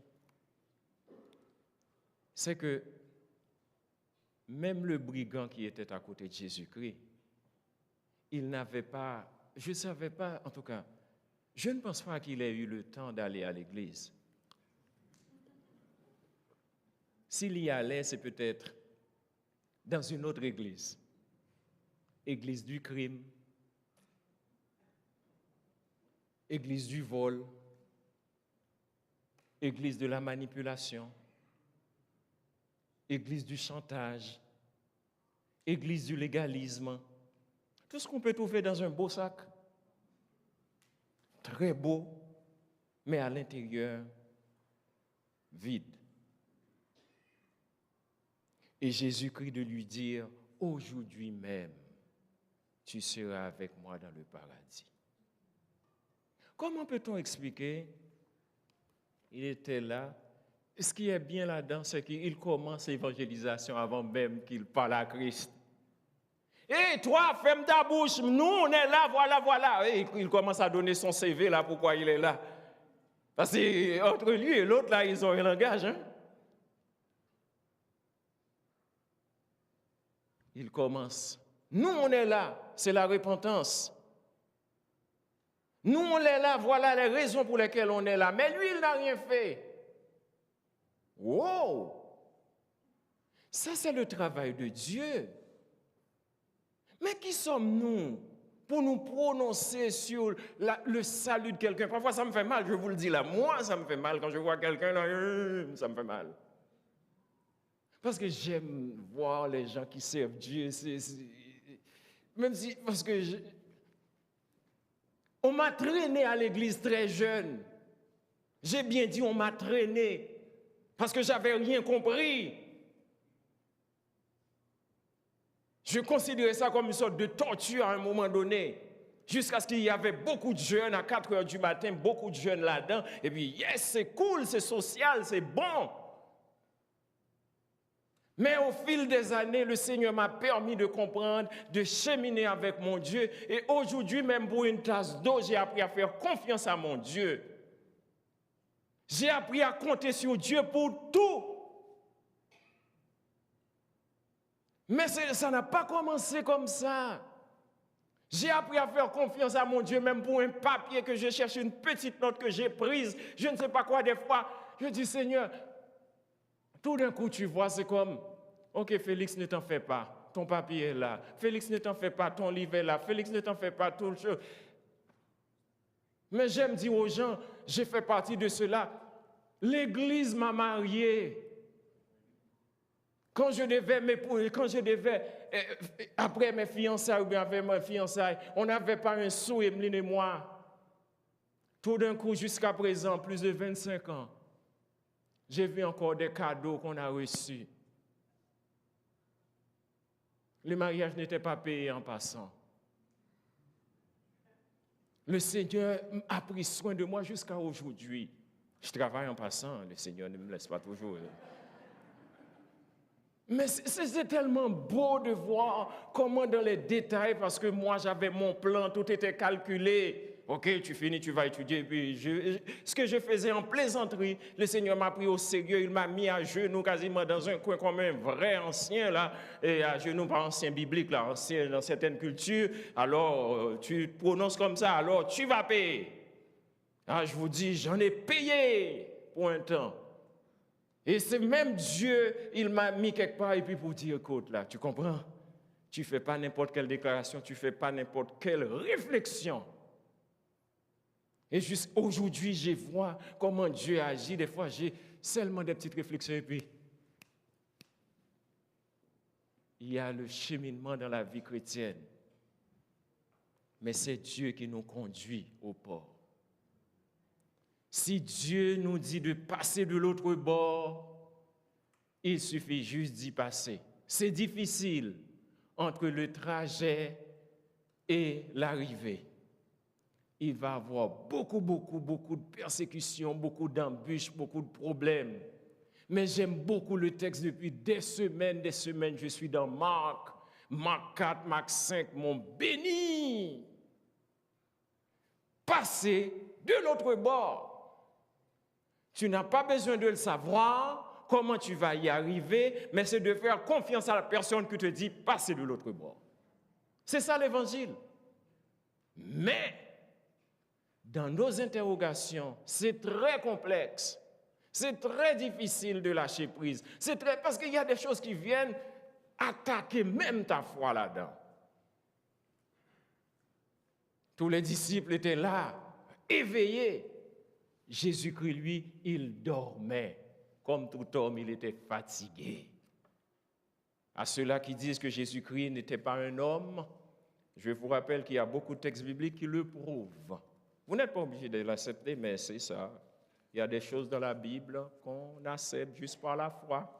c'est que même le brigand qui était à côté de Jésus-Christ, il n'avait pas, je ne savais pas, en tout cas, je ne pense pas qu'il ait eu le temps d'aller à l'église. S'il y allait, c'est peut-être dans une autre église, église du crime, église du vol, église de la manipulation, église du chantage, église du légalisme. Tout ce qu'on peut trouver dans un beau sac, très beau, mais à l'intérieur, vide. Et Jésus-Christ de lui dire, aujourd'hui même, tu seras avec moi dans le paradis. Comment peut-on expliquer? Il était là. Ce qui est bien là-dedans, c'est qu'il commence l'évangélisation avant même qu'il parle à Christ. Et toi, ferme ta bouche, nous on est là, voilà. Et il commence à donner son CV là, pourquoi il est là. Parce que entre lui et l'autre, là, ils ont un langage. Hein? Il commence. Nous on est là, c'est la repentance. Nous on est là, voilà les raisons pour lesquelles on est là. Mais lui, il n'a rien fait. Wow! Ça, c'est le travail de Dieu. Mais qui sommes-nous pour nous prononcer sur le salut de quelqu'un? Parfois, ça me fait mal, je vous le dis là. Moi, ça me fait mal quand je vois quelqu'un là, ça me fait mal. Parce que j'aime voir les gens qui servent Dieu. Même si, parce que on m'a traîné à l'église très jeune. J'ai bien dit on m'a traîné parce que j'avais rien compris. Je considérais ça comme une sorte de torture à un moment donné, jusqu'à ce qu'il y avait beaucoup de jeunes à 4 heures du matin, beaucoup de jeunes là-dedans, et puis yes, c'est cool, c'est social, c'est bon. Mais au fil des années, le Seigneur m'a permis de comprendre, de cheminer avec mon Dieu, et aujourd'hui, même pour une tasse d'eau, j'ai appris à faire confiance à mon Dieu. J'ai appris à compter sur Dieu pour tout. Mais ça n'a pas commencé comme ça. J'ai appris à faire confiance à mon Dieu, même pour un papier que je cherche, une petite note que j'ai prise, je ne sais pas quoi, des fois, je dis, Seigneur, tout d'un coup, tu vois, c'est comme, ok, Félix, ne t'en fais pas, ton papier est là. Félix, ne t'en fais pas, ton livre est là. Félix, ne t'en fais pas, tout le chose. Mais j'aime dire aux gens, j'ai fait partie de cela. L'Église m'a marié. Quand je devais, après mes fiançailles ou bien avec mes fiançailles, on n'avait pas un sou, Emeline et moi. Tout d'un coup, jusqu'à présent, plus de 25 ans, j'ai vu encore des cadeaux qu'on a reçus. Le mariage n'était pas payé en passant. Le Seigneur a pris soin de moi jusqu'à aujourd'hui. Je travaille en passant, le Seigneur ne me laisse pas toujours. Mais c'est tellement beau de voir comment dans les détails, parce que moi j'avais mon plan, tout était calculé. Ok, tu finis, tu vas étudier. Puis ce que je faisais en plaisanterie, le Seigneur m'a pris au sérieux, il m'a mis à genoux quasiment dans un coin comme un vrai ancien, là, et à genoux, pas ancien biblique, là, ancien dans certaines cultures. Alors, tu te prononces comme ça, alors tu vas payer. Ah, je vous dis, j'en ai payé pour un temps. Et c'est même Dieu, il m'a mis quelque part, et puis pour dire, écoute, là, tu comprends? Tu ne fais pas n'importe quelle déclaration, tu ne fais pas n'importe quelle réflexion. Et jusqu'aujourd'hui, je vois comment Dieu agit. Des fois, j'ai seulement des petites réflexions, et puis il y a le cheminement dans la vie chrétienne. Mais c'est Dieu qui nous conduit au port. Si Dieu nous dit de passer de l'autre bord, il suffit juste d'y passer. C'est difficile entre le trajet et l'arrivée. Il va y avoir beaucoup de persécutions, beaucoup d'embûches, beaucoup de problèmes. Mais j'aime beaucoup le texte depuis des semaines. Je suis dans Marc 4, Marc 5, mon béni. Passer de l'autre bord. Tu n'as pas besoin de le savoir, comment tu vas y arriver, mais c'est de faire confiance à la personne qui te dit passer de l'autre bord. C'est ça l'évangile. Mais, dans nos interrogations, c'est très complexe. C'est très difficile de lâcher prise. Parce qu'il y a des choses qui viennent attaquer même ta foi là-dedans. Tous les disciples étaient là, éveillés. Jésus-Christ, lui, il dormait. Comme tout homme, il était fatigué. À ceux-là qui disent que Jésus-Christ n'était pas un homme, je vous rappelle qu'il y a beaucoup de textes bibliques qui le prouvent. Vous n'êtes pas obligé de l'accepter, mais c'est ça. Il y a des choses dans la Bible qu'on accepte juste par la foi.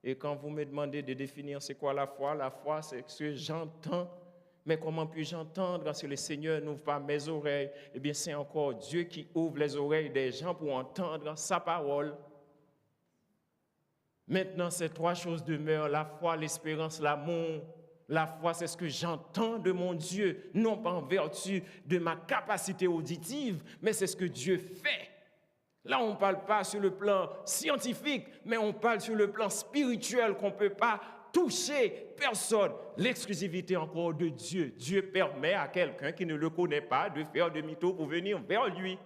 Et quand vous me demandez de définir c'est quoi la foi, c'est ce que j'entends. Mais comment puis-je entendre si le Seigneur n'ouvre pas mes oreilles? Eh bien, c'est encore Dieu qui ouvre les oreilles des gens pour entendre sa parole. Maintenant, ces trois choses demeurent, la foi, l'espérance, l'amour. La foi, c'est ce que j'entends de mon Dieu, non pas en vertu de ma capacité auditive, mais c'est ce que Dieu fait. Là, on ne parle pas sur le plan scientifique, mais on parle sur le plan spirituel qu'on ne peut pas toucher personne. L'exclusivité encore de Dieu. Dieu permet à quelqu'un qui ne le connaît pas de faire demi-tour pour venir vers lui.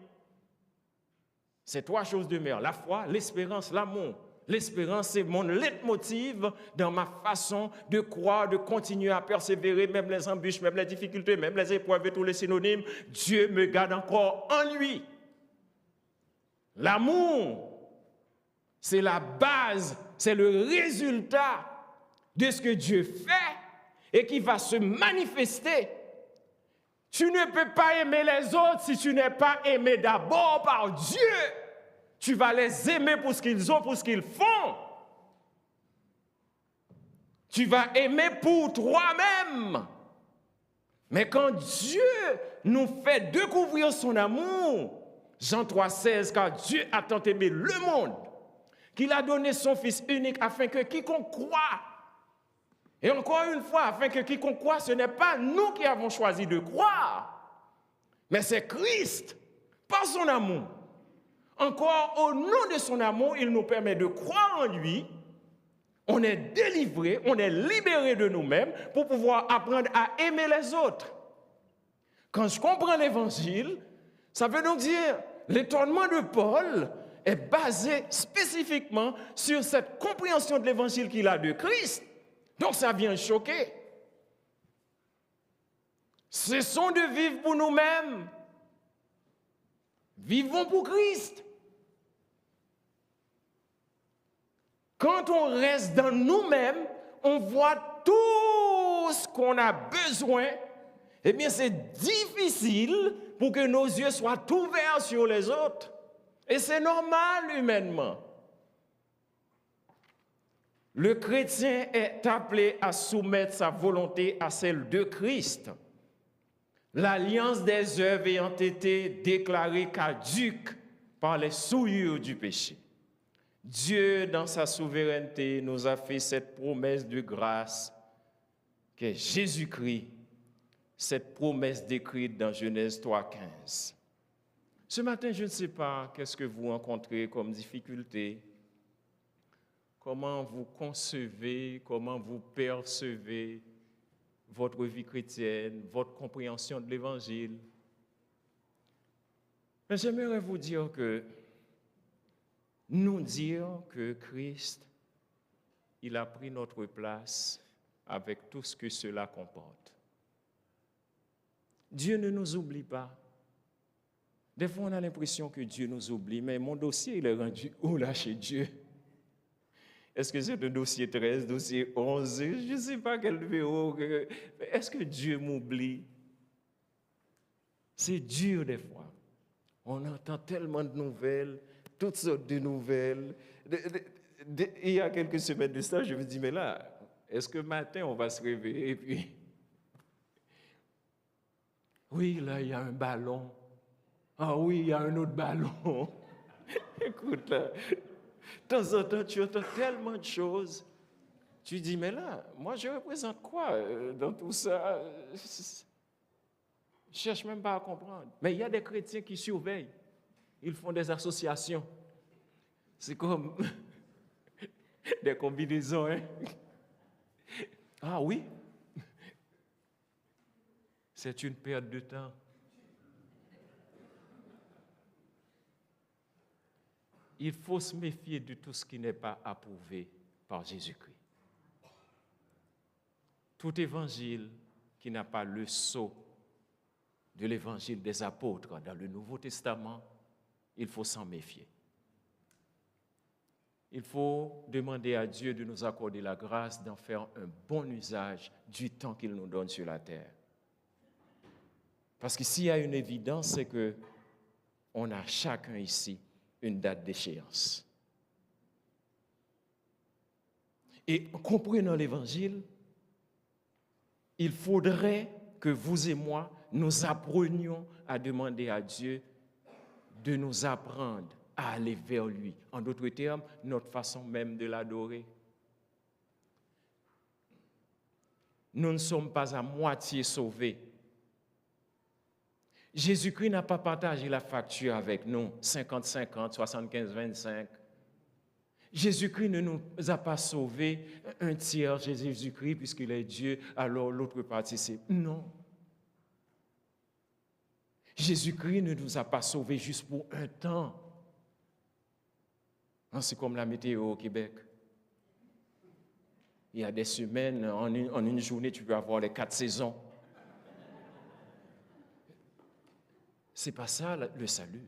Ces trois choses demeurent, la foi, l'espérance, l'amour. L'espérance, c'est mon leitmotiv dans ma façon de croire, de continuer à persévérer, même les embûches, même les difficultés, même les épreuves et tous les synonymes. Dieu me garde encore en lui. L'amour, c'est la base, c'est le résultat de ce que Dieu fait et qui va se manifester. Tu ne peux pas aimer les autres si tu n'es pas aimé d'abord par Dieu. Tu vas les aimer pour ce qu'ils ont, pour ce qu'ils font. Tu vas aimer pour toi-même. Mais quand Dieu nous fait découvrir son amour, Jean 3,16, car Dieu a tant aimé le monde, qu'il a donné son Fils unique afin que quiconque croit, et encore une fois, afin que quiconque croit, ce n'est pas nous qui avons choisi de croire, mais c'est Christ, par son amour. Encore, au nom de son amour, il nous permet de croire en lui. On est délivré, on est libéré de nous-mêmes pour pouvoir apprendre à aimer les autres. Quand je comprends l'évangile, ça veut donc dire l'étonnement de Paul est basé spécifiquement sur cette compréhension de l'évangile qu'il a de Christ. Donc ça vient choquer. Cessons de vivre pour nous-mêmes. Vivons pour Christ. Quand on reste dans nous-mêmes, on voit tout ce qu'on a besoin. Eh bien, c'est difficile pour que nos yeux soient ouverts sur les autres. Et c'est normal humainement. Le chrétien est appelé à soumettre sa volonté à celle de Christ. L'alliance des œuvres ayant été déclarée caduque par les souillures du péché. Dieu, dans sa souveraineté, nous a fait cette promesse de grâce qu'est Jésus-Christ, cette promesse décrite dans Genèse 3,15. Ce matin, je ne sais pas qu'est-ce que vous rencontrez comme difficulté, comment vous concevez, comment vous percevez votre vie chrétienne, votre compréhension de l'Évangile. Mais j'aimerais vous dire que Christ, il a pris notre place avec tout ce que cela comporte. Dieu ne nous oublie pas. Des fois, on a l'impression que Dieu nous oublie, mais mon dossier, il est rendu où là chez Dieu? Est-ce que c'est le dossier 13, dossier 11? Je ne sais pas quel numéro. Est-ce que Dieu m'oublie? C'est dur des fois. On entend tellement de nouvelles, toutes sortes de nouvelles. Il y a quelques semaines de ça, je me dis, mais là, est-ce que matin, on va se réveiller et puis... Oui, là, il y a un ballon. Ah oui, il y a un autre ballon. Écoute, là, de temps en temps, tu entends tellement de choses. Tu dis, mais là, moi, je représente quoi dans tout ça? Je ne cherche même pas à comprendre. Mais il y a des chrétiens qui surveillent. Ils font des associations. C'est comme des combinaisons, hein? Ah oui? C'est une perte de temps. Il faut se méfier de tout ce qui n'est pas approuvé par Jésus-Christ. Tout évangile qui n'a pas le sceau de l'évangile des apôtres dans le Nouveau Testament, il faut s'en méfier. Il faut demander à Dieu de nous accorder la grâce d'en faire un bon usage du temps qu'il nous donne sur la terre. Parce que s'il y a une évidence, c'est que on a chacun ici une date d'échéance. Et comprenant l'Évangile, il faudrait que vous et moi, nous apprenions à demander à Dieu de nous apprendre à aller vers lui. En d'autres termes, notre façon même de l'adorer. Nous ne sommes pas à moitié sauvés. Jésus-Christ n'a pas partagé la facture avec nous, 50-50, 75-25. Jésus-Christ ne nous a pas sauvés un tiers chez Jésus-Christ puisqu'il est Dieu, alors l'autre partie c'est non. Jésus-Christ ne nous a pas sauvés juste pour un temps. C'est comme la météo au Québec. Il y a des semaines, en une journée, tu peux avoir les 4 saisons. Ce n'est pas ça le salut.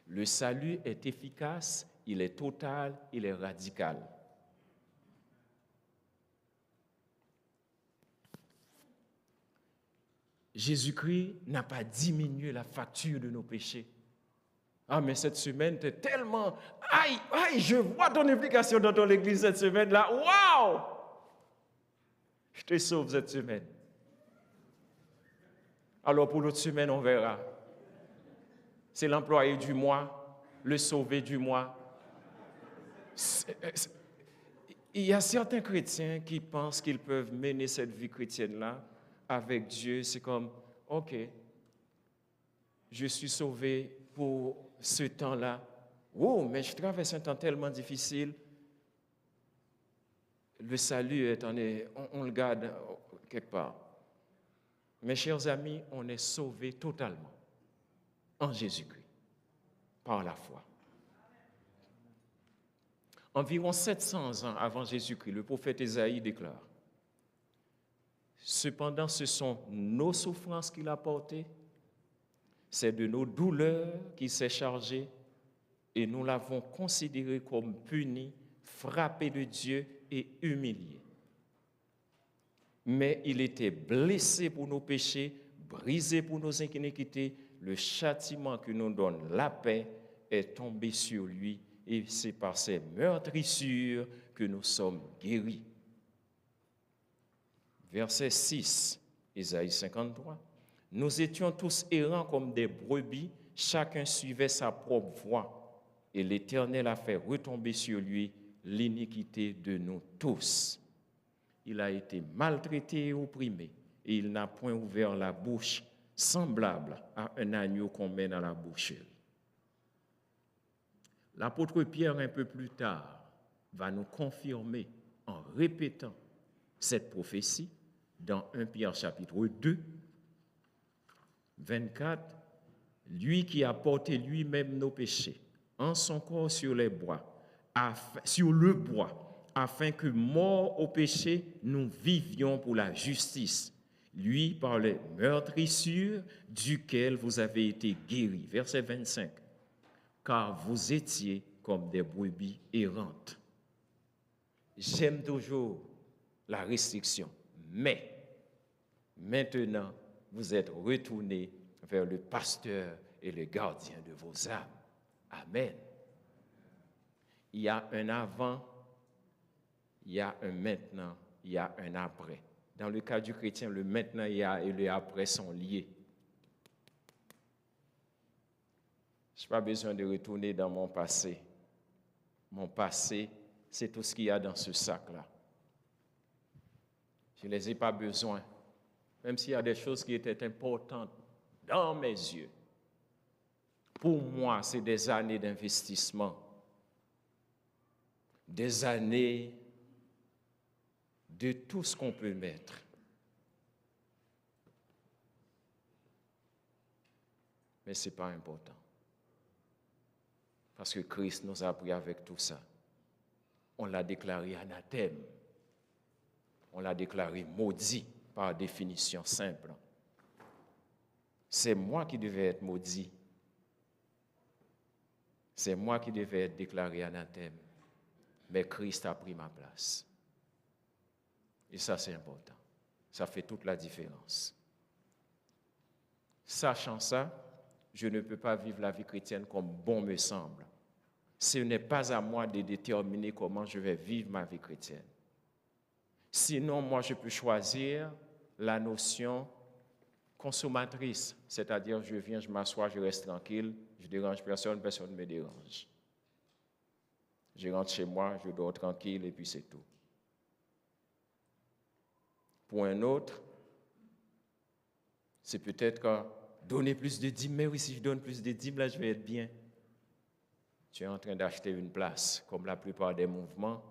Le salut est efficace, il est total, il est radical. Jésus-Christ n'a pas diminué la facture de nos péchés. Ah, mais cette semaine, tu es tellement... Aïe, je vois ton implication dans ton église cette semaine-là. Waouh! Je te sauve cette semaine. Alors, pour l'autre semaine, on verra. C'est l'employé du mois, le sauvé du mois. Il y a certains chrétiens qui pensent qu'ils peuvent mener cette vie chrétienne-là avec Dieu. C'est comme, OK, je suis sauvé pour ce temps-là. Oh, mais je traverse un temps tellement difficile. Le salut, on le garde quelque part. Mes chers amis, on est sauvés totalement en Jésus-Christ, par la foi. Environ 700 ans avant Jésus-Christ, le prophète Ésaïe déclare: cependant, ce sont nos souffrances qu'il a portées, c'est de nos douleurs qu'il s'est chargé, et nous l'avons considéré comme puni frappé de Dieu et humilié. Mais il était blessé pour nos péchés, brisé pour nos iniquités. Le châtiment qui nous donne la paix est tombé sur lui et c'est par ses meurtrissures que nous sommes guéris. Verset 6, Ésaïe 53. Nous étions tous errants comme des brebis, chacun suivait sa propre voie, et l'Éternel a fait retomber sur lui l'iniquité de nous tous. Il a été maltraité et opprimé, et il n'a point ouvert la bouche, semblable à un agneau qu'on mène à la boucherie. L'apôtre Pierre, un peu plus tard, va nous confirmer en répétant cette prophétie dans 1 Pierre chapitre 2, 24, lui qui a porté lui-même nos péchés en son corps sur le bois, afin que, morts au péché, nous vivions pour la justice. Lui, par les meurtrissures duquel vous avez été guéris. Verset 25. Car vous étiez comme des brebis errantes. J'aime toujours la restriction, mais maintenant, vous êtes retournés vers le pasteur et le gardien de vos âmes. Amen. Il y a un avant, il y a un maintenant, il y a un après. Dans le cas du chrétien, le maintenant et le après sont liés. Je n'ai pas besoin de retourner dans mon passé. Mon passé, c'est tout ce qu'il y a dans ce sac-là. Je ne les ai pas besoin. Même s'il y a des choses qui étaient importantes dans mes yeux. Pour moi, c'est des années d'investissement. Des années de tout ce qu'on peut mettre. Mais ce n'est pas important. Parce que Christ nous a pris avec tout ça. On l'a déclaré anathème. On l'a déclaré maudit par définition simple. C'est moi qui devais être maudit. C'est moi qui devais être déclaré anathème. Mais Christ a pris ma place. Et ça, c'est important. Ça fait toute la différence. Sachant ça, je ne peux pas vivre la vie chrétienne comme bon me semble. Ce n'est pas à moi de déterminer comment je vais vivre ma vie chrétienne. Sinon, moi, je peux choisir la notion consommatrice, c'est-à-dire je viens, je m'assois, je reste tranquille, je ne dérange personne, personne ne me dérange. Je rentre chez moi, je dors tranquille et puis c'est tout. Pour un autre, c'est peut-être donner plus de dîmes, mais oui, si je donne plus de dîmes, là, je vais être bien. Tu es en train d'acheter une place, comme la plupart des mouvements.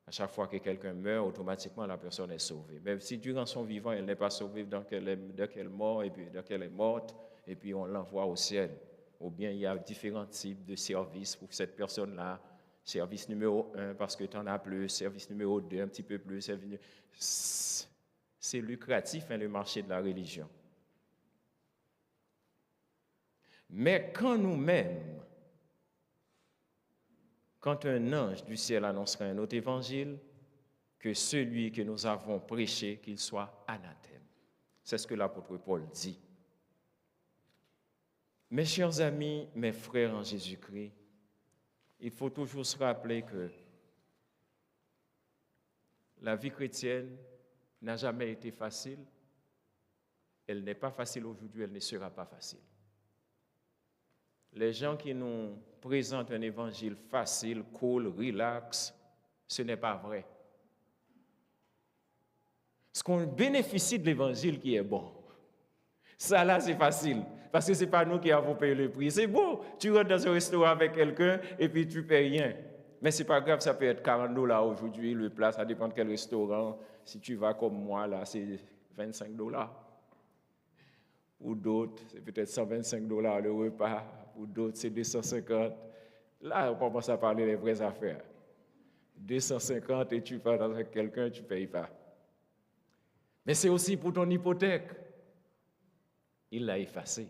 À chaque fois que quelqu'un meurt, automatiquement, la personne est sauvée. Même si durant son vivant, elle n'est pas sauvée, donc elle est morte, et puis donc elle est morte, et puis on l'envoie au ciel. Ou bien il y a différents types de services pour cette personne-là. Service numéro 1, parce que tu en as plus. Service numéro 2, un petit peu plus. C'est lucratif, le marché de la religion. Mais quand nous-mêmes, quand un ange du ciel annoncerait un autre évangile, que celui que nous avons prêché, qu'il soit anathème. C'est ce que l'apôtre Paul dit. Mes chers amis, mes frères en Jésus-Christ, il faut toujours se rappeler que la vie chrétienne n'a jamais été facile. Elle n'est pas facile aujourd'hui, elle ne sera pas facile. Les gens qui nous présentent un évangile facile, cool, relax, ce n'est pas vrai. Ce qu'on bénéficie de l'évangile qui est bon, ça là c'est facile, parce que ce n'est pas nous qui avons payé le prix. C'est beau, tu rentres dans un restaurant avec quelqu'un et puis tu ne payes rien. Mais ce n'est pas grave, ça peut être $40 aujourd'hui, le plat, ça dépend de quel restaurant. Si tu vas comme moi, là, c'est $25. Ou d'autres, c'est peut-être $125 le repas. Ou d'autres, c'est 250. Là, on commence à parler des vraies affaires. 250 et tu pars avec quelqu'un, tu ne payes pas. Mais c'est aussi pour ton hypothèque. Il l'a effacé.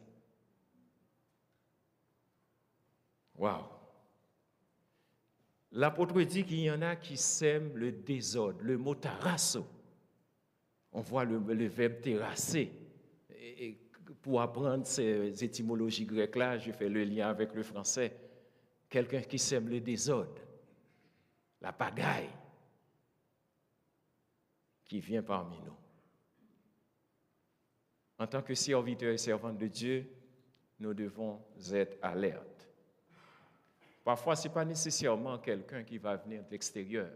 Waouh! L'apôtre dit qu'il y en a qui sèment le désordre, le mot tarasso. On voit le verbe terrasser. Et pour apprendre ces étymologies grecques-là, je fais le lien avec le français. Quelqu'un qui sème le désordre, la pagaille, qui vient parmi nous. En tant que serviteurs et servantes de Dieu, nous devons être alertes. Parfois, ce n'est pas nécessairement quelqu'un qui va venir de l'extérieur.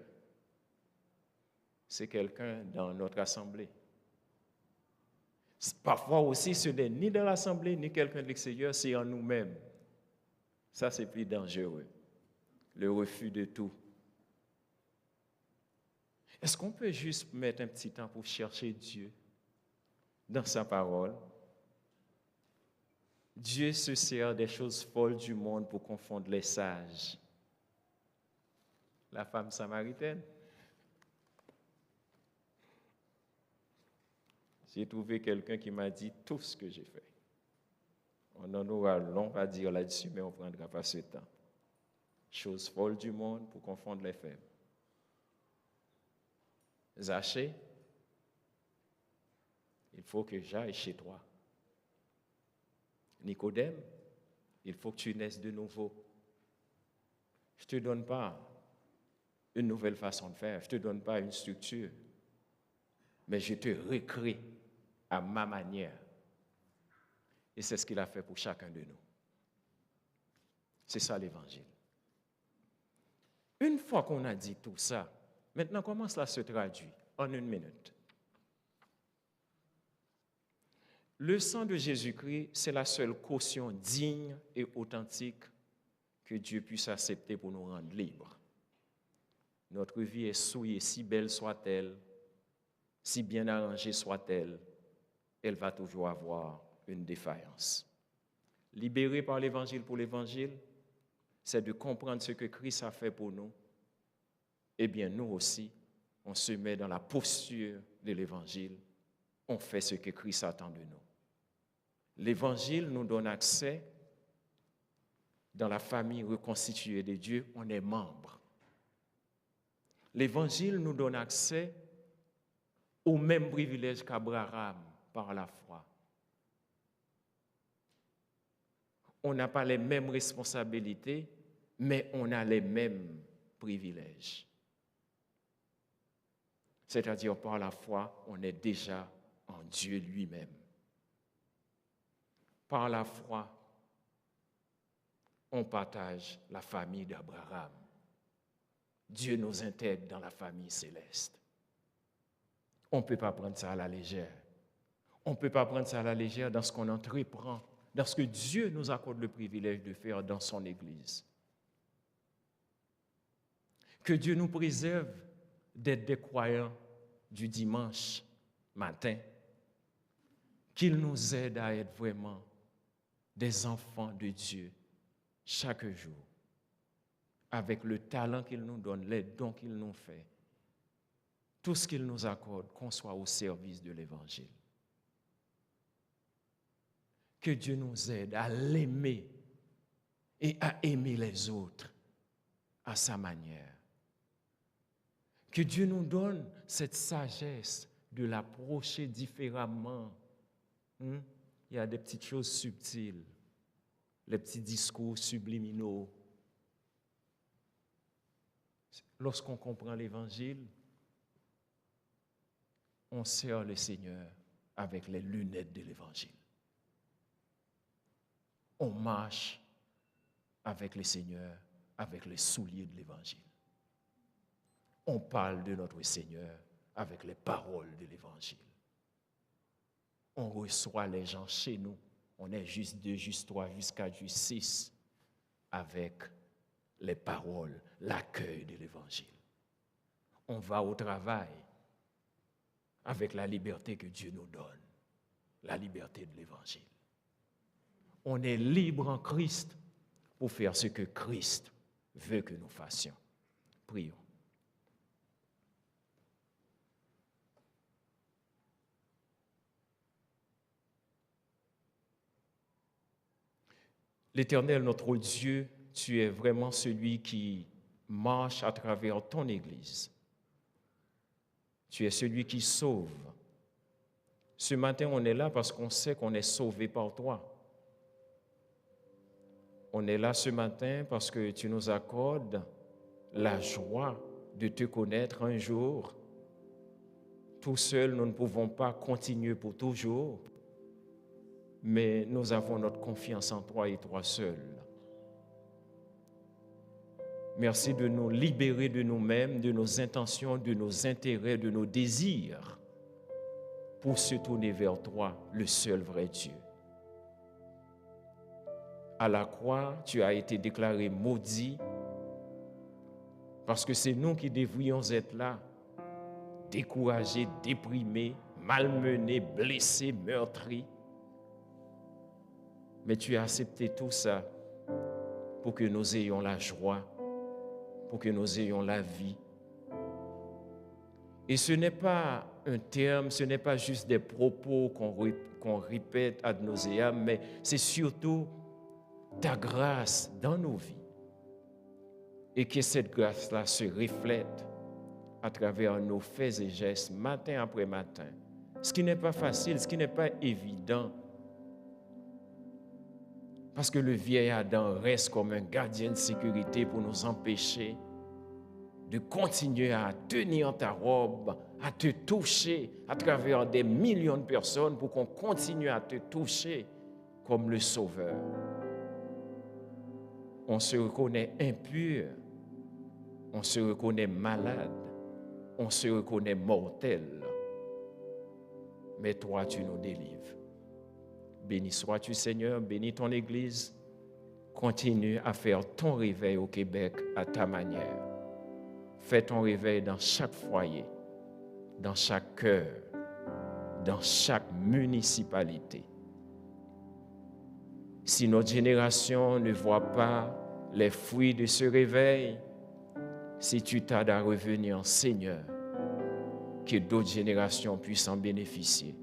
C'est quelqu'un dans notre assemblée. Parfois aussi, ce n'est ni dans l'assemblée, ni quelqu'un de l'extérieur, c'est en nous-mêmes. Ça, c'est plus dangereux. Le refus de tout. Est-ce qu'on peut juste mettre un petit temps pour chercher Dieu dans sa parole? Dieu se sert des choses folles du monde pour confondre les sages. La femme samaritaine. J'ai trouvé quelqu'un qui m'a dit tout ce que j'ai fait. On en aura long à dire là-dessus, mais on ne prendra pas ce temps. Choses folles du monde pour confondre les faibles. Zachée, il faut que j'aille chez toi. Nicodème, il faut que tu naisses de nouveau. Je ne te donne pas une nouvelle façon de faire, je ne te donne pas une structure, mais je te recrée à ma manière. Et c'est ce qu'il a fait pour chacun de nous. C'est ça l'Évangile. Une fois qu'on a dit tout ça, maintenant comment cela se traduit? En une minute. Le sang de Jésus-Christ, c'est la seule caution digne et authentique que Dieu puisse accepter pour nous rendre libres. Notre vie est souillée, si belle soit-elle, si bien arrangée soit-elle, elle va toujours avoir une défaillance. Libéré par l'Évangile pour l'Évangile, c'est de comprendre ce que Christ a fait pour nous. Eh bien, nous aussi, on se met dans la posture de l'Évangile. On fait ce que Christ attend de nous. L'Évangile nous donne accès dans la famille reconstituée de Dieu. On est membre. L'Évangile nous donne accès au même privilège qu'Abraham par la foi. On n'a pas les mêmes responsabilités, mais on a les mêmes privilèges. C'est-à-dire, par la foi, on est déjà en Dieu lui-même. Par la foi, on partage la famille d'Abraham. Dieu nous intègre dans la famille céleste. On ne peut pas prendre ça à la légère. On ne peut pas prendre ça à la légère dans ce qu'on entreprend, dans ce que Dieu nous accorde le privilège de faire dans son Église. Que Dieu nous préserve d'être des croyants du dimanche matin, qu'il nous aide à être vraiment des enfants de Dieu chaque jour, avec le talent qu'il nous donne, les dons qu'il nous fait, tout ce qu'il nous accorde, qu'on soit au service de l'Évangile. Que Dieu nous aide à l'aimer et à aimer les autres à sa manière. Que Dieu nous donne cette sagesse de l'approcher différemment. Il y a des petites choses subtiles, les petits discours subliminaux. Lorsqu'on comprend l'Évangile, on sert le Seigneur avec les lunettes de l'Évangile. On marche avec le Seigneur avec les souliers de l'Évangile. On parle de notre Seigneur avec les paroles de l'Évangile. On reçoit les gens chez nous. On est juste 2, juste 3, jusqu'à juste 6 avec les paroles, l'accueil de l'Évangile. On va au travail avec la liberté que Dieu nous donne, la liberté de l'Évangile. On est libre en Christ pour faire ce que Christ veut que nous fassions. Prions. L'Éternel, notre Dieu, tu es vraiment celui qui marche à travers ton Église. Tu es celui qui sauve. Ce matin, on est là parce qu'on sait qu'on est sauvé par toi. On est là ce matin parce que tu nous accordes la joie de te connaître un jour. Tout seul, nous ne pouvons pas continuer pour toujours, mais nous avons notre confiance en toi et toi seul. Merci de nous libérer de nous-mêmes, de nos intentions, de nos intérêts, de nos désirs, pour se tourner vers toi, le seul vrai Dieu. À la croix, tu as été déclaré maudit, parce que c'est nous qui devrions être là, découragés, déprimés, malmenés, blessés, meurtris. Mais tu as accepté tout ça pour que nous ayons la joie, pour que nous ayons la vie. Et ce n'est pas un terme, ce n'est pas juste des propos qu'on répète ad nauseam, mais c'est surtout ta grâce dans nos vies. Et que cette grâce-là se reflète à travers nos faits et gestes, matin après matin. Ce qui n'est pas facile, ce qui n'est pas évident. Parce que le vieil Adam reste comme un gardien de sécurité pour nous empêcher de continuer à tenir ta robe, à te toucher à travers des millions de personnes pour qu'on continue à te toucher comme le Sauveur. On se reconnaît impur, on se reconnaît malade, on se reconnaît mortel. Mais toi, tu nous délivres. Béni sois-tu, Seigneur, bénis ton Église. Continue à faire ton réveil au Québec à ta manière. Fais ton réveil dans chaque foyer, dans chaque cœur, dans chaque municipalité. Si notre génération ne voit pas les fruits de ce réveil, si tu tardes à revenir, Seigneur, que d'autres générations puissent en bénéficier.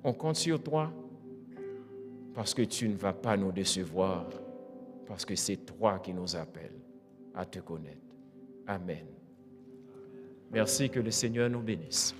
On compte sur toi parce que tu ne vas pas nous décevoir, parce que c'est toi qui nous appelles à te connaître. Amen. Merci, que le Seigneur nous bénisse.